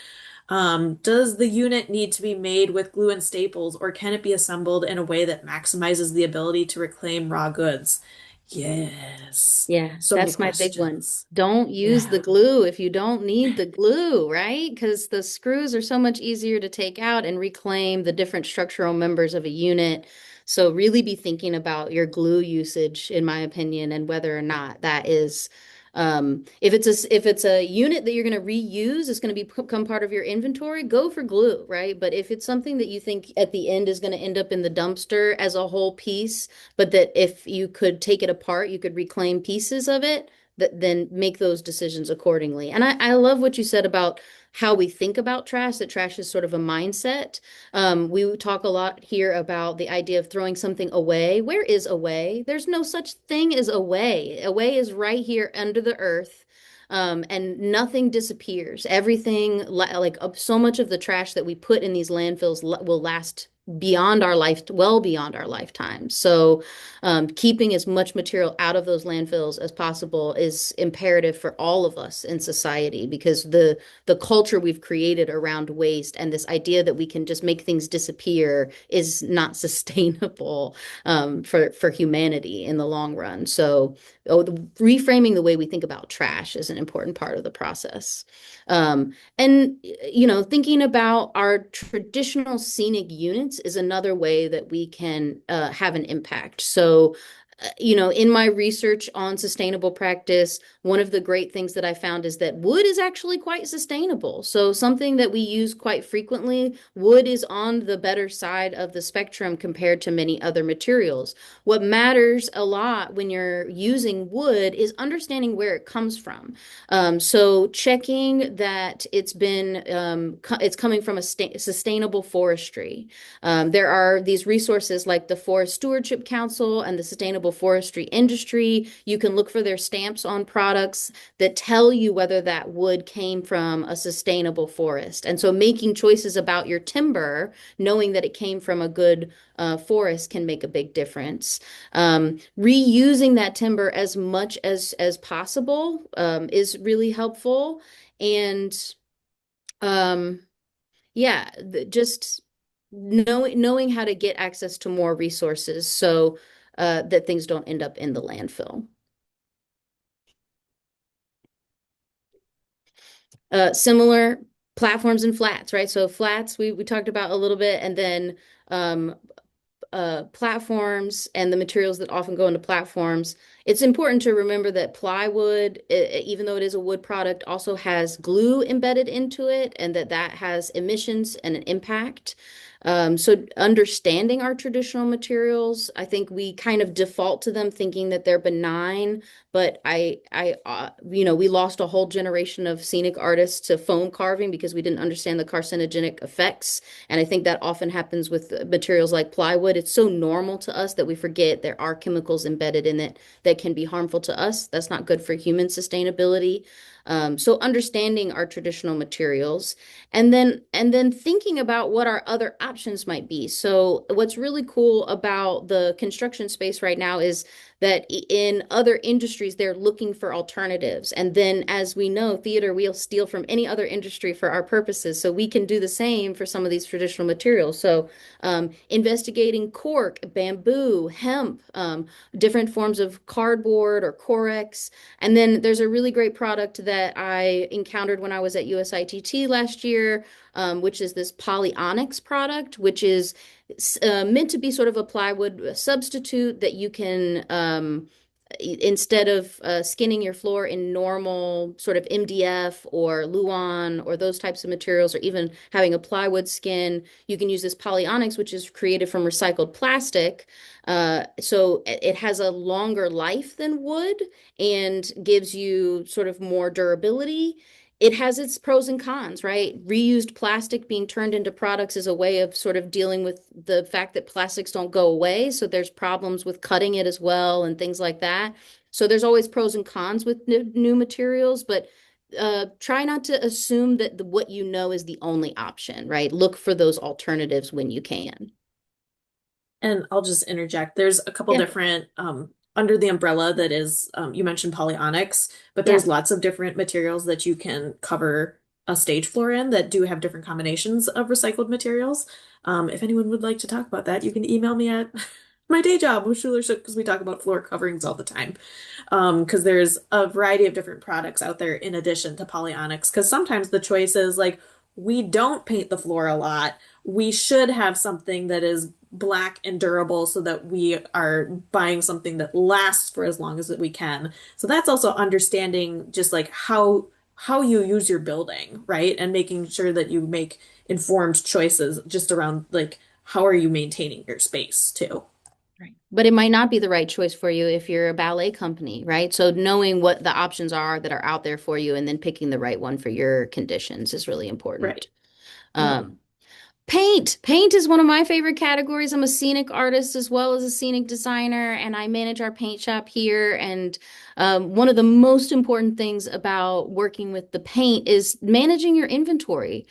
Does the unit need to be made with glue and staples, or can it be assembled in a way that maximizes the ability to reclaim raw goods? Yes. Yeah, So many that's my big one. questions. Don't use the Yeah. glue if you don't need the glue, right? Because the screws are so much easier to take out and reclaim the different structural members of a unit. So really be thinking about your glue usage, in my opinion, and whether or not that is if it's a unit that you're going to reuse, it's going to become part of your inventory, go for glue, right? But if it's something that you think at the end is going to end up in the dumpster as a whole piece, but that if you could take it apart, you could reclaim pieces of it, then make those decisions accordingly. And I love what you said about how we think about trash, that trash is sort of a mindset. We talk a lot here about the idea of throwing something away. Where is away? There's no such thing as away. Away is right here under the earth. And nothing disappears. Everything, like so much of the trash that we put in these landfills will last beyond our life, well beyond our lifetime. So, keeping as much material out of those landfills as possible is imperative for all of us in society because the culture we've created around waste and this idea that we can just make things disappear is not sustainable for humanity in the long run. So, reframing the way we think about trash is an important part of the process. And, thinking about our traditional scenic units is another way that we can have an impact. So, in my research on sustainable practice, one of the great things that I found is that wood is actually quite sustainable. So, something that we use quite frequently, wood is on the better side of the spectrum compared to many other materials. What matters a lot when you're using wood is understanding where it comes from. So, checking that it's coming from a sustainable forestry. There are these resources like the Forest Stewardship Council and the Sustainable Forestry Industry. You can look for their stamps on products that tell you whether that wood came from a sustainable forest. And so making choices about your timber, knowing that it came from a good forest can make a big difference. Reusing that timber as much as possible is really helpful. And um, yeah, just knowing how to get access to more resources so that things don't end up in the landfill. Similar platforms and flats, right? So flats we talked about a little bit, and then um, platforms and the materials that often go into platforms. it's important to remember that plywood, even though it is a wood product, also has glue embedded into it, and that has emissions and an impact. So understanding our traditional materials, I think we kind of default to them thinking that they're benign, but we lost a whole generation of scenic artists to foam carving because we didn't understand the carcinogenic effects. And I think that often happens with materials like plywood. It's so normal to us that we forget there are chemicals embedded in it that can be harmful to us. That's not good for human sustainability. So understanding our traditional materials and then thinking about what our other options might be. So what's really cool about the construction space right now is that in other industries, they're looking for alternatives. And then, as we know, theater, we'll steal from any other industry for our purposes. So we can do the same for some of these traditional materials. So investigating cork, bamboo, hemp, different forms of cardboard or Corex. And then there's a really great product that I encountered when I was at USITT last year, which is this polyonics product, which is meant to be sort of a plywood substitute that you can instead of skinning your floor in normal sort of MDF or Luan or those types of materials, or even having a plywood skin, you can use this polyonics, which is created from recycled plastic. So it has a longer life than wood and gives you sort of more durability. It has its pros and cons, right? Reused plastic being turned into products is a way of sort of dealing with the fact that plastics don't go away. So there's problems with cutting it as well and things like that. So there's always pros and cons with new materials, but try not to assume that what you know is the only option, right? Look for those alternatives when you can. And I'll just interject. There's a couple Yeah, different under the umbrella that is you mentioned polyonics, but yeah. there's lots of different materials that you can cover a stage floor in that do have different combinations of recycled materials. If anyone would like to talk about that, you can email me at my day job with Schuler because we talk about floor coverings all the time. Because there's a variety of different products out there in addition to polyonics. Because sometimes the choice is like, we don't paint the floor a lot. We should have something that is black and durable so that we are buying something that lasts for as long as we can. So that's also understanding just like how you use your building, right? And making sure that you make informed choices just around like how are you maintaining your space too. Right. But it might not be the right choice for you if you're a ballet company, right? So knowing what the options are that are out there for you and then picking the right one for your conditions is really Right. important. Yep. Um, Paint. Paint is one of my favorite categories. I'm a scenic artist as well as a scenic designer, and I manage our paint shop here. And one of the most important things about working with the paint is managing your inventory.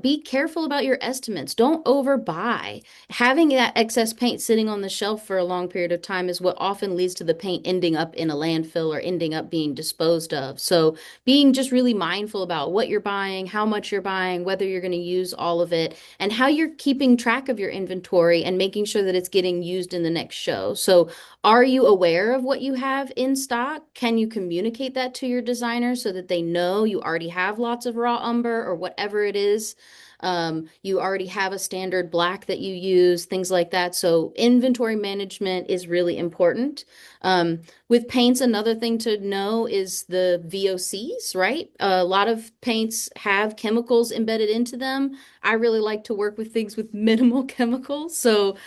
Be careful about your estimates. Don't overbuy. Having that excess paint sitting on the shelf for a long period of time is what often leads to the paint ending up in a landfill or ending up being disposed of. So being just really mindful about what you're buying, how much you're buying, whether you're going to use all of it and how you're keeping track of your inventory and making sure that it's getting used in the next show. So, are you aware of what you have in stock? Can you communicate that to your designer so that they know you already have lots of raw umber or whatever it is? You already have a standard black that you use, things like that. So, inventory management is really important. With paints, another thing to know is the VOCs, right? A lot of paints have chemicals embedded into them. I really like to work with things with minimal chemicals. So,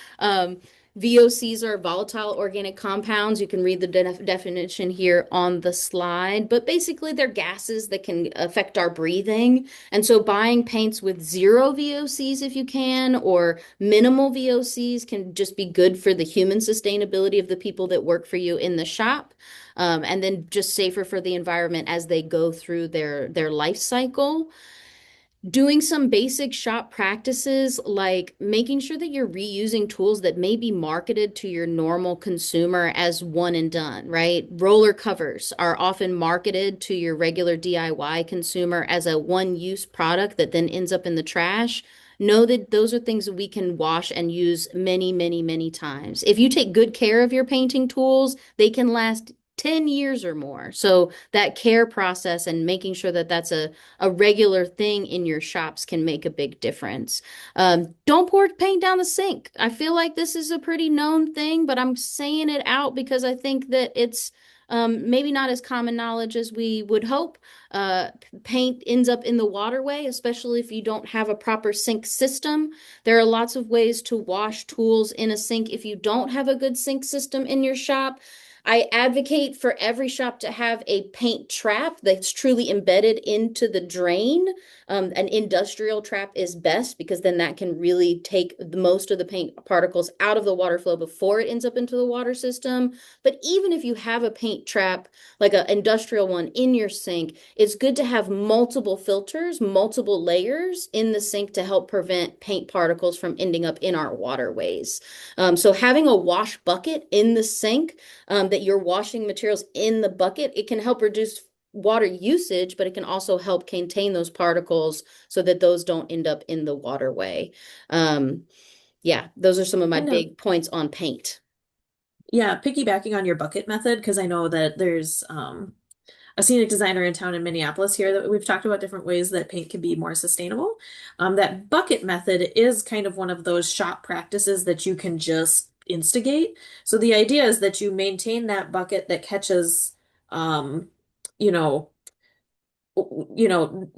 VOCs are volatile organic compounds. You can read the definition here on the slide, but basically they're gases that can affect our breathing. And so buying paints with zero VOCs if you can, or minimal VOCs can just be good for the human sustainability of the people that work for you in the shop. And then just safer for the environment as they go through their life cycle. Doing some basic shop practices like making sure that you're reusing tools that may be marketed to your normal consumer as one and done, right? Roller covers are often marketed to your regular DIY consumer as a one-use product that then ends up in the trash. Know that those are things that we can wash and use many, many, many times. If you take good care of your painting tools, they can last 10 years or more. So that care process and making sure that that's a regular thing in your shops can make a big difference. Don't pour paint down the sink. I feel like this is a pretty known thing, but I'm saying it out because I think that it's maybe not as common knowledge as we would hope. Paint ends up in the waterway, especially if you don't have a proper sink system. There are lots of ways to wash tools in a sink if you don't have a good sink system in your shop. I advocate for every shop to have a paint trap that's truly embedded into the drain. An industrial trap is best because then that can really take most of the paint particles out of the water flow before it ends up into the water system. But even if you have a paint trap, like an industrial one in your sink, it's good to have multiple filters, multiple layers in the sink to help prevent paint particles from ending up in our waterways. So having a wash bucket in the sink, that you're washing materials in the bucket, it can help reduce water usage, but it can also help contain those particles so that those don't end up in the waterway. Um, yeah, those are some of my Kind of, big points on paint. yeah, piggybacking on your bucket method, because I know that there's a scenic designer in town in Minneapolis here that we've talked about different ways that paint can be more sustainable. That bucket method is kind of one of those shop practices that you can just instigate. So the idea is that you maintain that bucket that catches, um, you know, you know,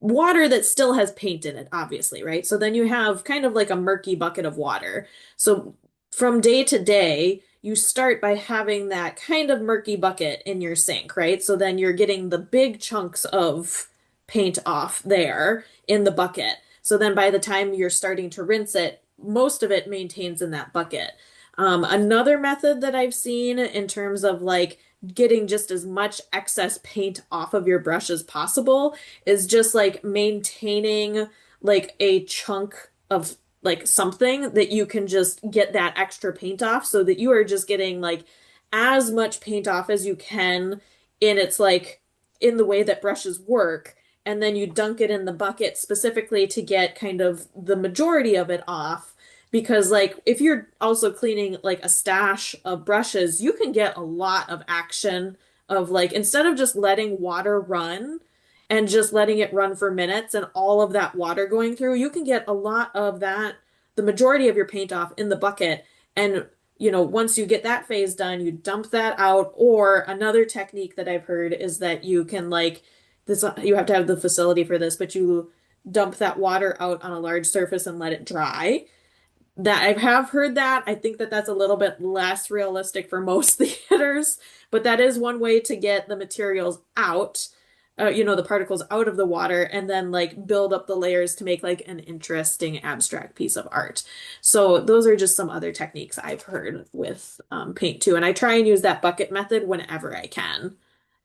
water that still has paint in it, obviously, right? So then you have kind of like a murky bucket of water. So from day to day, you start by having that kind of murky bucket in your sink, right? So then you're getting the big chunks of paint off there in the bucket. So then by the time you're starting to rinse it, most of it maintains in that bucket. Another method that I've seen in terms of like getting just as much excess paint off of your brush as possible is just like maintaining like a chunk of like something that you can just get that extra paint off so that you are just getting like as much paint off as you can in its like in the way that brushes work. And then you dunk it in the bucket specifically to get kind of the majority of it off because like if you're also cleaning like a stash of brushes, you can get a lot of action of like instead of just letting water run and just letting it run for minutes and all of that water going through, you can get a lot of that, the majority of your paint off in the bucket. And once you get that phase done, you dump that out. Or another technique that I've heard is that you can like this, you have to have the facility for this, but you dump that water out on a large surface and let it dry. That I have heard that. I think that that's a little bit less realistic for most theaters, but that is one way to get the materials out, the particles out of the water and then like build up the layers to make like an interesting abstract piece of art. So those are just some other techniques I've heard with paint too. And I try and use that bucket method whenever I can,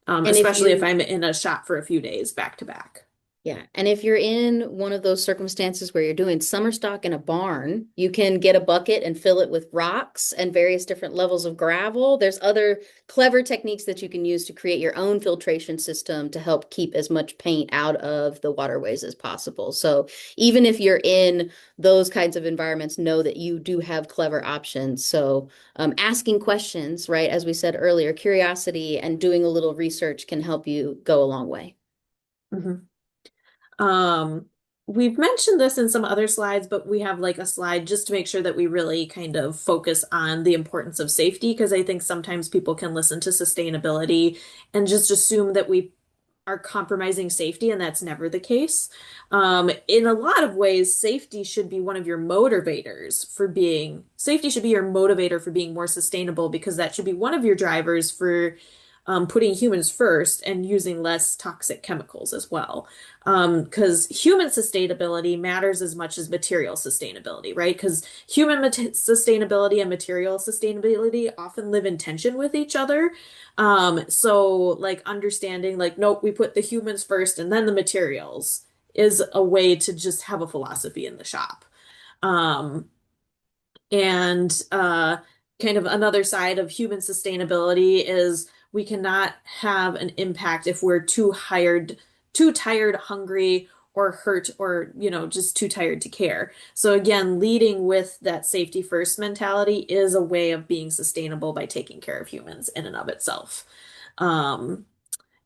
And if especially if you I'm in a shop for a few days back to back. Yeah, and if you're in one of those circumstances where you're doing summer stock in a barn, you can get a bucket and fill it with rocks and various different levels of gravel. There's other clever techniques that you can use to create your own filtration system to help keep as much paint out of the waterways as possible. So even if you're in those kinds of environments, know that you do have clever options. So asking questions, right, as we said earlier, curiosity and doing a little research can help you go a long way. Mhm. Um, we've mentioned this in some other slides, but we have like a slide just to make sure that we really kind of focus on the importance of safety, because I think sometimes people can listen to sustainability and just assume that we are compromising safety, and that's never the case. In a lot of ways, safety should be your motivator for being more sustainable, because that should be one of your drivers for putting humans first and using less toxic chemicals as well. Because human sustainability matters as much as material sustainability, right? Because sustainability and material sustainability often live in tension with each other. So like understanding like, nope, we put the humans first and then the materials is a way to just have a philosophy in the shop. Um, and kind of another side of human sustainability is we cannot have an impact if we're too tired, hungry, or hurt, or, just too tired to care. So again, leading with that safety first mentality is a way of being sustainable by taking care of humans in and of itself. Um,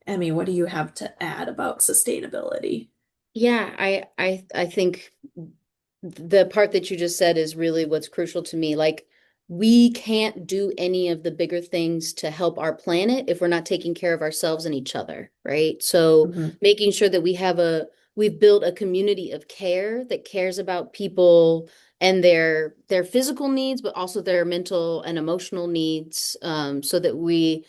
Emmy, what do you have to add about sustainability? Yeah, I think the part that you just said is really what's crucial to me. Like we can't do any of the bigger things to help our planet if we're not taking care of ourselves and each other, right? So Mhm. making sure that we've built a community of care that cares about people and their physical needs, but also their mental and emotional needs, so that we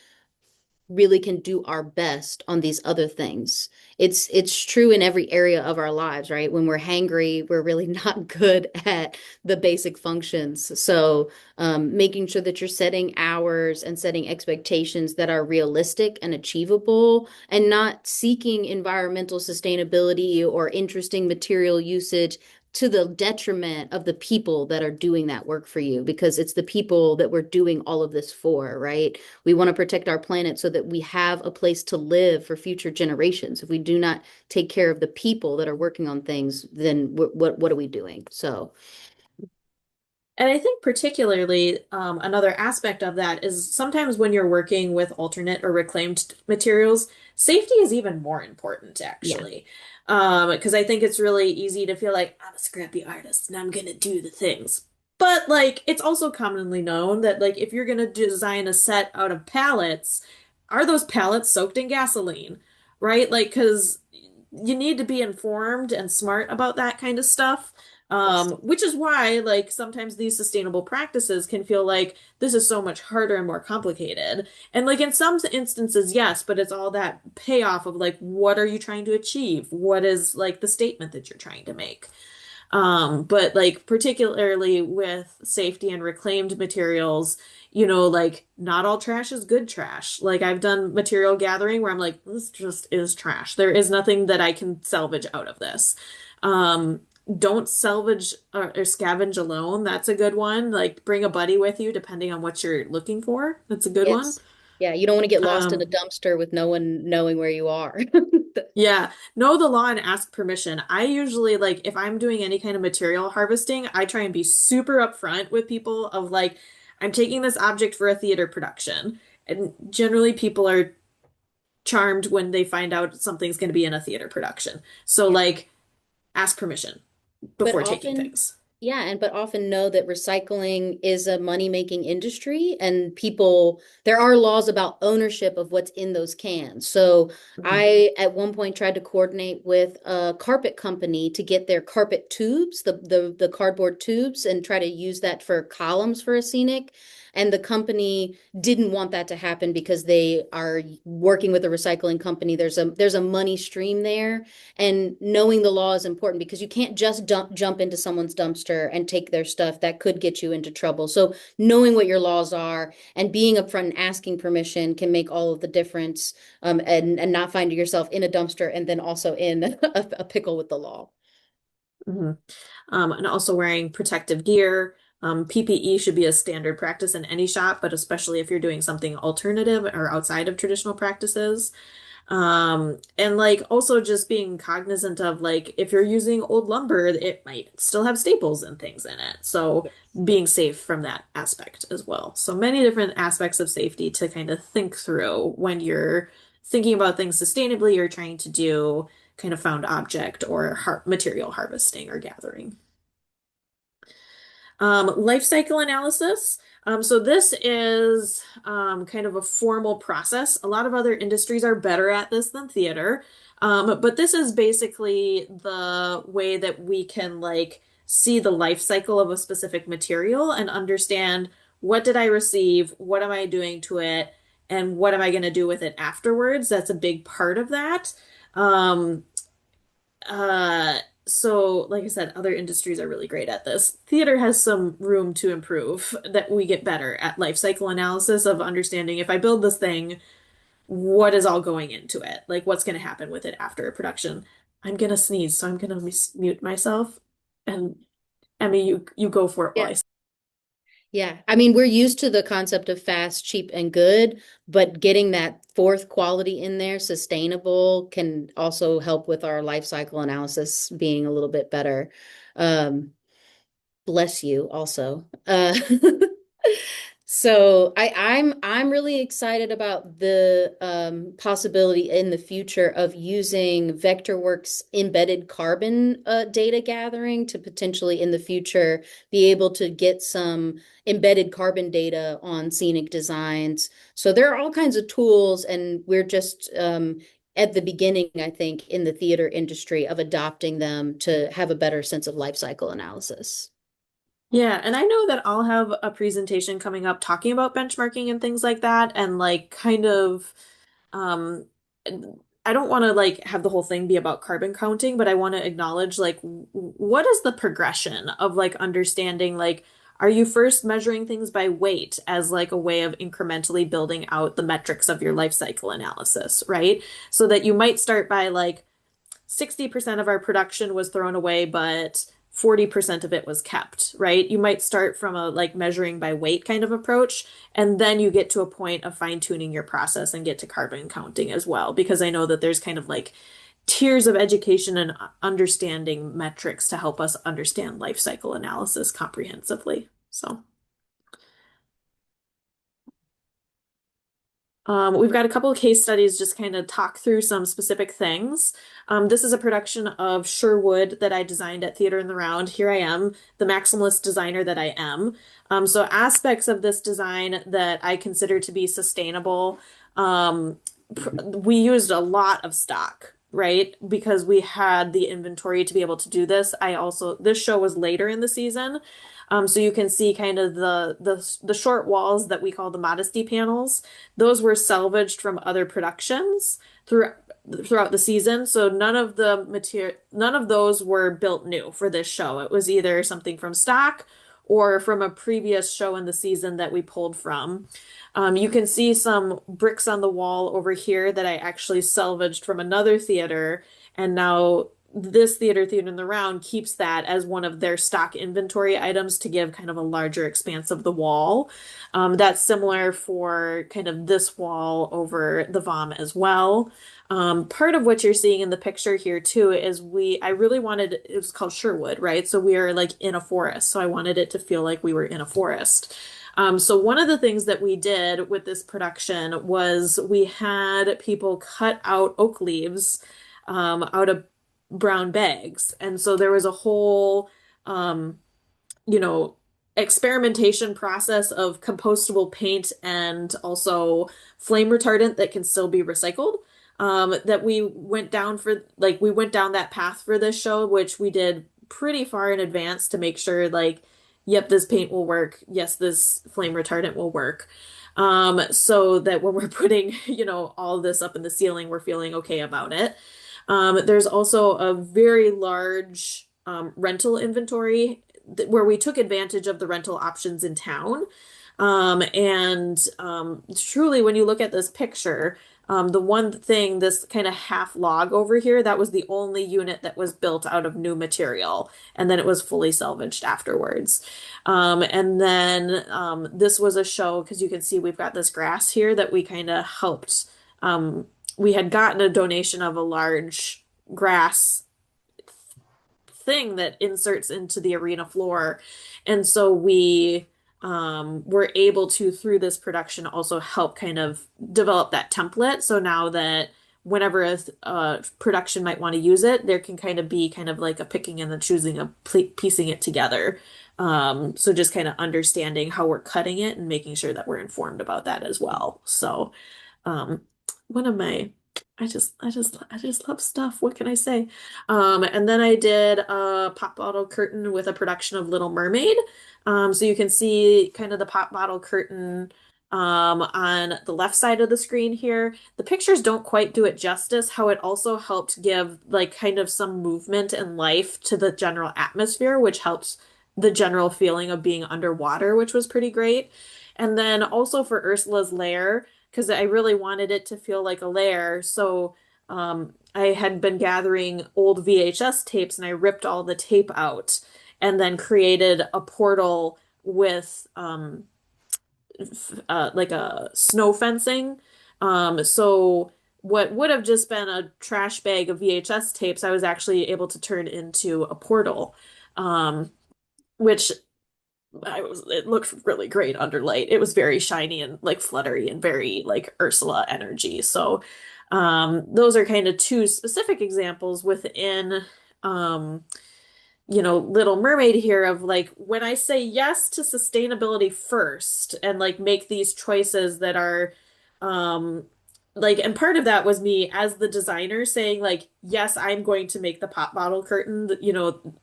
really can do our best on these other things. It's true in every area of our lives, right? When we're hangry, we're really not good at the basic functions. So, making sure that you're setting hours and setting expectations that are realistic and achievable, and not seeking environmental sustainability or interesting material usage to the detriment of the people that are doing that work for you, because it's the people that we're doing all of this for, right? We want to protect our planet so that we have a place to live for future generations. If we do not take care of the people that are working on things, then what are we doing? So, And I think particularly another aspect of that is sometimes when you're working with alternate or reclaimed materials, safety is even more important, yeah. actually. Because I think it's really easy to feel like I'm a scrappy artist and I'm gonna do the things. But like it's also commonly known that like if you're gonna design a set out of pallets, are those pallets soaked in gasoline? Right? Like, because you need to be informed and smart about that kind of stuff. Yes. Which is why, like, sometimes these sustainable practices can feel like this is so much harder and more complicated. And, like, in some instances, yes, but it's all that payoff of, like, what are you trying to achieve? What is, like, the statement that you're trying to make? But, like, particularly with safety and reclaimed materials, like, not all trash is good trash. Like, I've done material gathering where I'm like, this just is trash. There is nothing that I can salvage out of this. Um, don't salvage or scavenge alone. That's a good one. Like bring a buddy with you depending on what you're looking for. That's a good one. Yes. Yeah, you don't want to get lost in a Um, dumpster with no one knowing where you are. yeah, know the law and ask permission. I usually like if I'm doing any kind of material harvesting, I try and be super upfront with people of like, I'm taking this object for a theater production. And generally people are charmed when they find out something's going to be in a theater production. So Yeah. like ask permission But before taking often, things. yeah, and but often know that recycling is a money-making industry, and people, there are laws about ownership of what's in those cans. So Mhm. I at one point tried to coordinate with a carpet company to get their carpet tubes, the cardboard tubes, and try to use that for columns for a scenic. And the company didn't want that to happen because they are working with a recycling company. There's a money stream there, and knowing the law is important because you can't just jump into someone's dumpster and take their stuff. That could get you into trouble. So knowing what your laws are and being upfront and asking permission can make all of the difference, and not finding yourself in a dumpster and then also in a pickle with the law. Mhm. And also wearing protective gear. PPE should be a standard practice in any shop, but especially if you're doing something alternative or outside of traditional practices. And like also just being cognizant of like if you're using old lumber, it might still have staples and things in it. So being safe from that aspect as well. So many different aspects of safety to kind of think through when you're thinking about things sustainably or trying to do kind of found object or material harvesting or gathering. Life cycle analysis. So this is kind of a formal process. A lot of other industries are better at this than theater. But this is basically the way that we can like see the life cycle of a specific material and understand what did I receive, what am I doing to it, and what am I going to do with it afterwards. That's a big part of that. Um, so like I said, other industries are really great at this. Theater has some room to improve that we get better at life cycle analysis of understanding if I build this thing, what is all going into it? Like what's going to happen with it after a production? I'm gonna sneeze, so I'm gonna mute myself. And Emmy, you go for it while Yeah. I. Yeah. I mean, we're used to the concept of fast, cheap, and good, but getting that fourth quality in there, sustainable, can also help with our life cycle analysis being a little bit better. Um, Bless you also. So I'm really excited about the possibility in the future of using Vectorworks embedded carbon data gathering to potentially in the future be able to get some embedded carbon data on scenic designs. So there are all kinds of tools, and we're just at the beginning, I think, in the theater industry of adopting them to have a better sense of life cycle analysis. Yeah, and I know that I'll have a presentation coming up talking about benchmarking and things like that, and like kind of um I don't want to like have the whole thing be about carbon counting, but I want to acknowledge like what is the progression of like understanding like are you first measuring things by weight as like a way of incrementally building out the metrics of your life cycle analysis, right? So that you might start by like 60% of our production was thrown away, but 40% of it was kept, right? You might start from a like measuring by weight kind of approach, and then you get to a point of fine-tuning your process and get to carbon counting as well, because I know that there's kind of like tiers of education and understanding metrics to help us understand life cycle analysis comprehensively. So. We've got a couple of case studies just kind of talk through some specific things. This is a production of Sherwood that I designed at Theater in the Round. Here I am, the maximalist designer that I am. So aspects of this design that I consider to be sustainable, we used a lot of stock, right? Because we had the inventory to be able to do this. This show was later in the season. So you can see kind of the short walls that we call the modesty panels. Those were salvaged from other productions throughout the season. So none of those were built new for this show. It was either something from stock or from a previous show in the season that we pulled from. You can see some bricks on the wall over here that I actually salvaged from another theater, and now this theater in the round keeps that as one of their stock inventory items to give kind of a larger expanse of the wall. That's similar for kind of this wall over the VOM as well. Part of what you're seeing in the picture here too is I really wanted, it was called Sherwood, right? So we are like in a forest. So I wanted it to feel like we were in a forest. So one of the things that we did with this production was we had people cut out oak leaves out of brown bags. And so there was a whole, um, you know, experimentation process of compostable paint and also flame retardant that can still be recycled. That we went down we went down that path for this show, which we did pretty far in advance to make sure, like, yep, this paint will work. Yes, this flame retardant will work. So that when we're putting, all this up in the ceiling, we're feeling okay about it. There's also a very large rental inventory where we took advantage of the rental options in town. And truly, when you look at this picture, the one thing, this kind of half log over here, that was the only unit that was built out of new material. And then it was fully salvaged afterwards. And then this was a show, because you can see we've got this grass here that we kind of helped. We had gotten a donation of a large grass thing that inserts into the arena floor. And so we were able to, through this production, also help kind of develop that template. So now that whenever a production might want to use it, there can kind of be kind of like a picking and the choosing of piecing it together. So just kind of understanding how we're cutting it and making sure that we're informed about that as well. So um, one of my I just love stuff. What can I say? And then I did a pop bottle curtain with a production of Little Mermaid. So you can see kind of the pop bottle curtain on the left side of the screen here. The pictures don't quite do it justice, how it also helped give like kind of some movement and life to the general atmosphere, which helps the general feeling of being underwater, which was pretty great. And then also for Ursula's lair, because I really wanted it to feel like a lair. So I had been gathering old VHS tapes and I ripped all the tape out and then created a portal with like a snow fencing. So what would have just been a trash bag of VHS tapes, I was actually able to turn into a portal, which it looked really great under light. It was very shiny and like fluttery and very like Ursula energy. So those are kind of two specific examples within um Little Mermaid here of like when I say yes to sustainability first and like make these choices that are um and part of that was me as the designer saying like yes, I'm going to make the pop bottle curtain,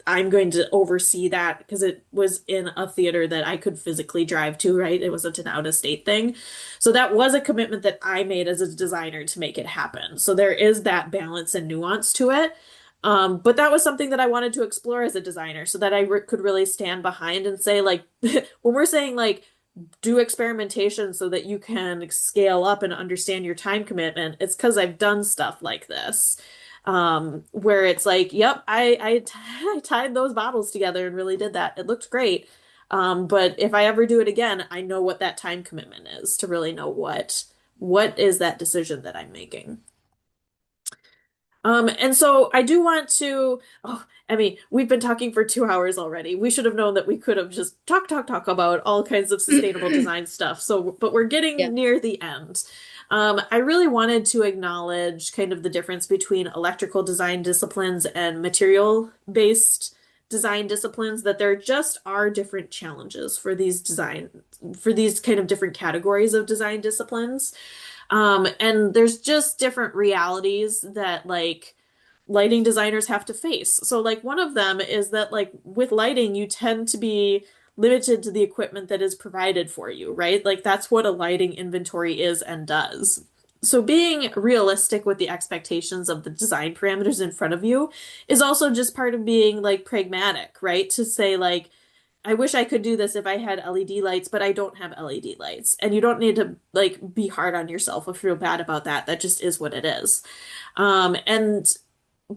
I'm going to oversee that because it was in a theater that I could physically drive to, right? It wasn't an out of state thing. So that was a commitment that I made as a designer to make it happen. So there is that balance and nuance to it. But that was something that I wanted to explore as a designer so that I re could really stand behind and say, like, when we're saying, like, do experimentation so that you can scale up and understand your time commitment, it's because I've done stuff like this. Where it's like, yep, I tied those bottles together and really did that. It looked great. But if I ever do it again, I know what that time commitment is to really know what is that decision that I'm making. And so I do want to, oh, Emmy, we've been talking for 2 hours already. We should have known that we could have just talk about all kinds of sustainable design stuff. So, but we're Yeah. getting near the end. I really wanted to acknowledge kind of the difference between electrical design disciplines and material-based design disciplines, that there just are different challenges for these kind of different categories of design disciplines. And there's just different realities that like lighting designers have to face. So like one of them is that like with lighting, you tend to be limited to the equipment that is provided for you, right? Like that's what a lighting inventory is and does. So being realistic with the expectations of the design parameters in front of you is also just part of being like pragmatic, right? To say like, I wish I could do this if I had LED lights, but I don't have LED lights. And you don't need to like be hard on yourself or feel bad about that. That just is what it is. And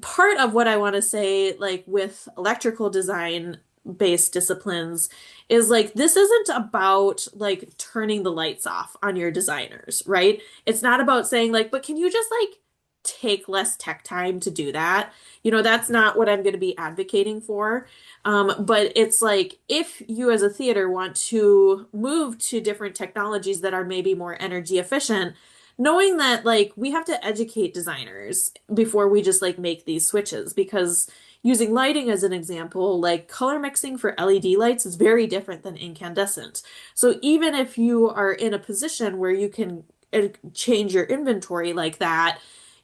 part of what I want to say, like with electrical design based disciplines, is like this isn't about like turning the lights off on your designers, right? It's not about saying like, but can you just like take less tech time to do that? That's not what I'm going to be advocating for. But it's like if you as a theater want to move to different technologies that are maybe more energy efficient, knowing that like we have to educate designers before we just like make these switches, because using lighting as an example, like color mixing for LED lights is very different than incandescent. So even if you are in a position where you can change your inventory like that,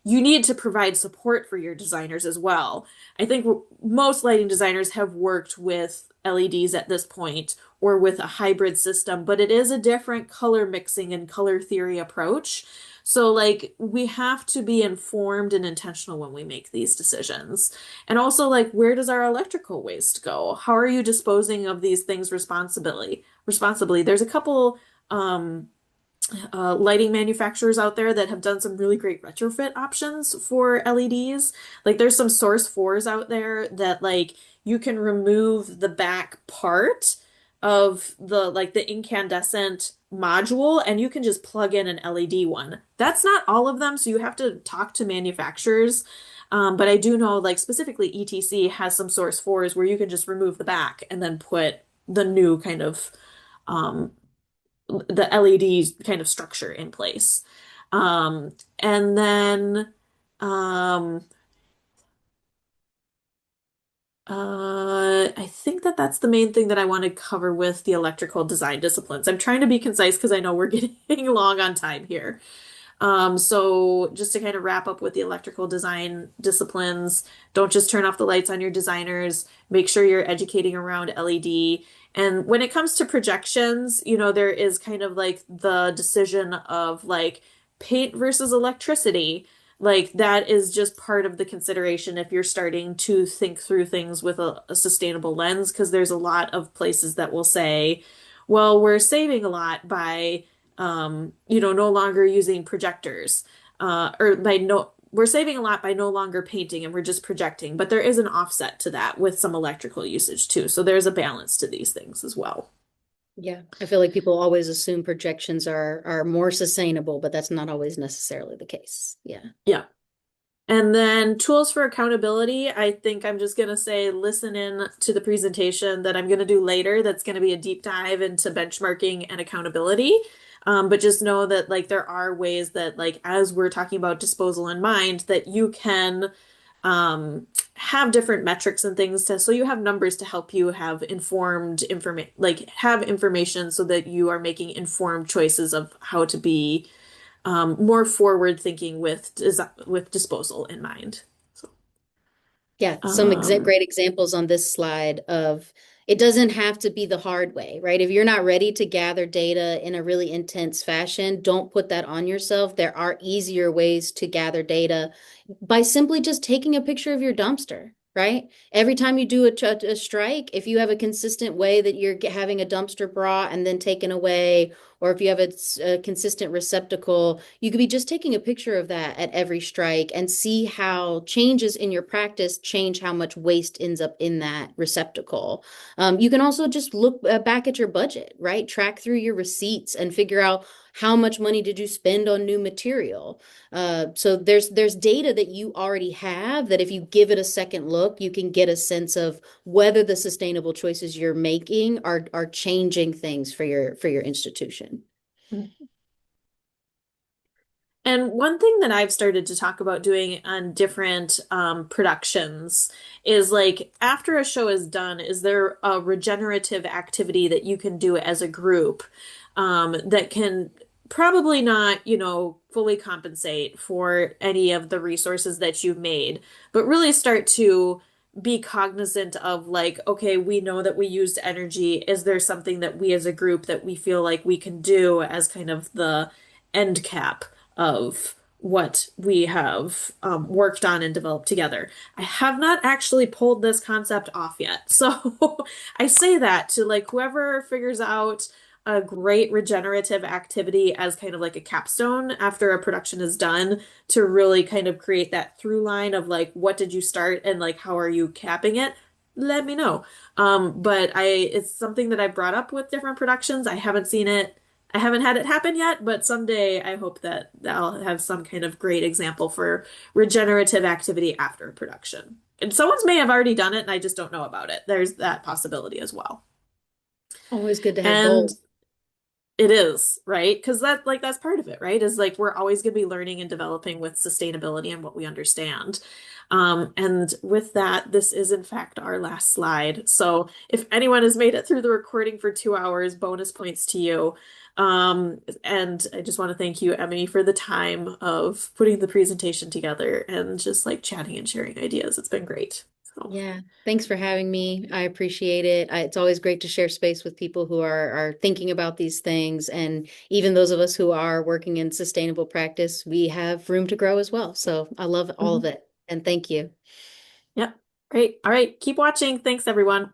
you need to provide support for your designers as well. I think most lighting designers have worked with LEDs at this point or with a hybrid system, but it is a different color mixing and color theory approach. So, like, we have to be informed and intentional when we make these decisions. And also, like, where does our electrical waste go? How are you disposing of these things responsibly? Responsibly. There's a couple lighting manufacturers out there that have done some really great retrofit options for LEDs. Like there's some Source 4s out there that like you can remove the back part of the incandescent module and you can just plug in an LED one. That's not all of them, so you have to talk to manufacturers. But I do know like specifically ETC has some Source 4s where you can just remove the back and then put the new kind of um, the LED kind of structure in place. And then um, I think that that's the main thing that I want to cover with the electrical design disciplines. I'm trying to be concise because I know we're getting long on time here. So just to kind of wrap up with the electrical design disciplines, don't just turn off the lights on your designers. Make sure you're educating around LED. And when it comes to projections, there is kind of like the decision of like paint versus electricity. Like that is just part of the consideration if you're starting to think through things with a sustainable lens, because there's a lot of places that will say, well, we're saving a lot by no longer using projectors, or by no, we're saving a lot by no longer painting and we're just projecting. But there is an offset to that with some electrical usage too. So there's a balance to these things as well. Yeah. I feel like people always assume projections are more sustainable, but that's not always necessarily the case. Yeah. Yeah. And then tools for accountability, I think I'm just going to say listen in to the presentation that I'm going to do later. That's going to be a deep dive into benchmarking and accountability. But just know that like there are ways that like as we're talking about disposal in mind, that you can have different metrics and things to so you have numbers to help you have informed information like have information so that you are making informed choices of how to be more forward thinking with disposal in mind. So, Yeah, some exa um, great examples on this slide of it doesn't have to be the hard way, right? If you're not ready to gather data in a really intense fashion, don't put that on yourself. There are easier ways to gather data by simply just taking a picture of your dumpster, right? Every time you do a strike, if you have a consistent way that you're having a dumpster brought and then taken away, or if you have a consistent receptacle, you could be just taking a picture of that at every strike and see how changes in your practice change how much waste ends up in that receptacle. You can also just look back at your budget, right? Track through your receipts and figure out how much money did you spend on new material. So there's data that you already have that if you give it a second look, you can get a sense of whether the sustainable choices you're making are changing things for your institution. and one thing that I've started to talk about doing on different productions is like after a show is done, is there a regenerative activity that you can do as a group that can probably not, fully compensate for any of the resources that you've made, but really start to be cognizant of like, okay, we know that we used energy. Is there something that we as a group that we feel like we can do as kind of the end cap of what we have worked on and developed together? I have not actually pulled this concept off yet. So I say that to like whoever figures out a great regenerative activity as kind of like a capstone after a production is done to really kind of create that through line of like what did you start and like how are you capping it? Let me know. But it's something that I brought up with different productions. I haven't seen it. I haven't had it happen yet, but someday I hope that I'll have some kind of great example for regenerative activity after production. And someone's may have already done it and I just don't know about it. There's that possibility as well. Always good to have And goals. it is, right? Because that's part of it, right? Is like we're always going to be learning and developing with sustainability and what we understand. And with that, this is in fact our last slide. So if anyone has made it through the recording for 2 hours, bonus points to you. And I just want to thank you, Emmy, for the time of putting the presentation together and just like chatting and sharing ideas. It's been great. So, Yeah, thanks for having me. I appreciate it. It's always great to share space with people who are thinking about these things, and even those of us who are working in sustainable practice, we have room to grow as well. So I love all of mhm. it, and thank you. Yep. Great. All right. Keep watching. Thanks, everyone.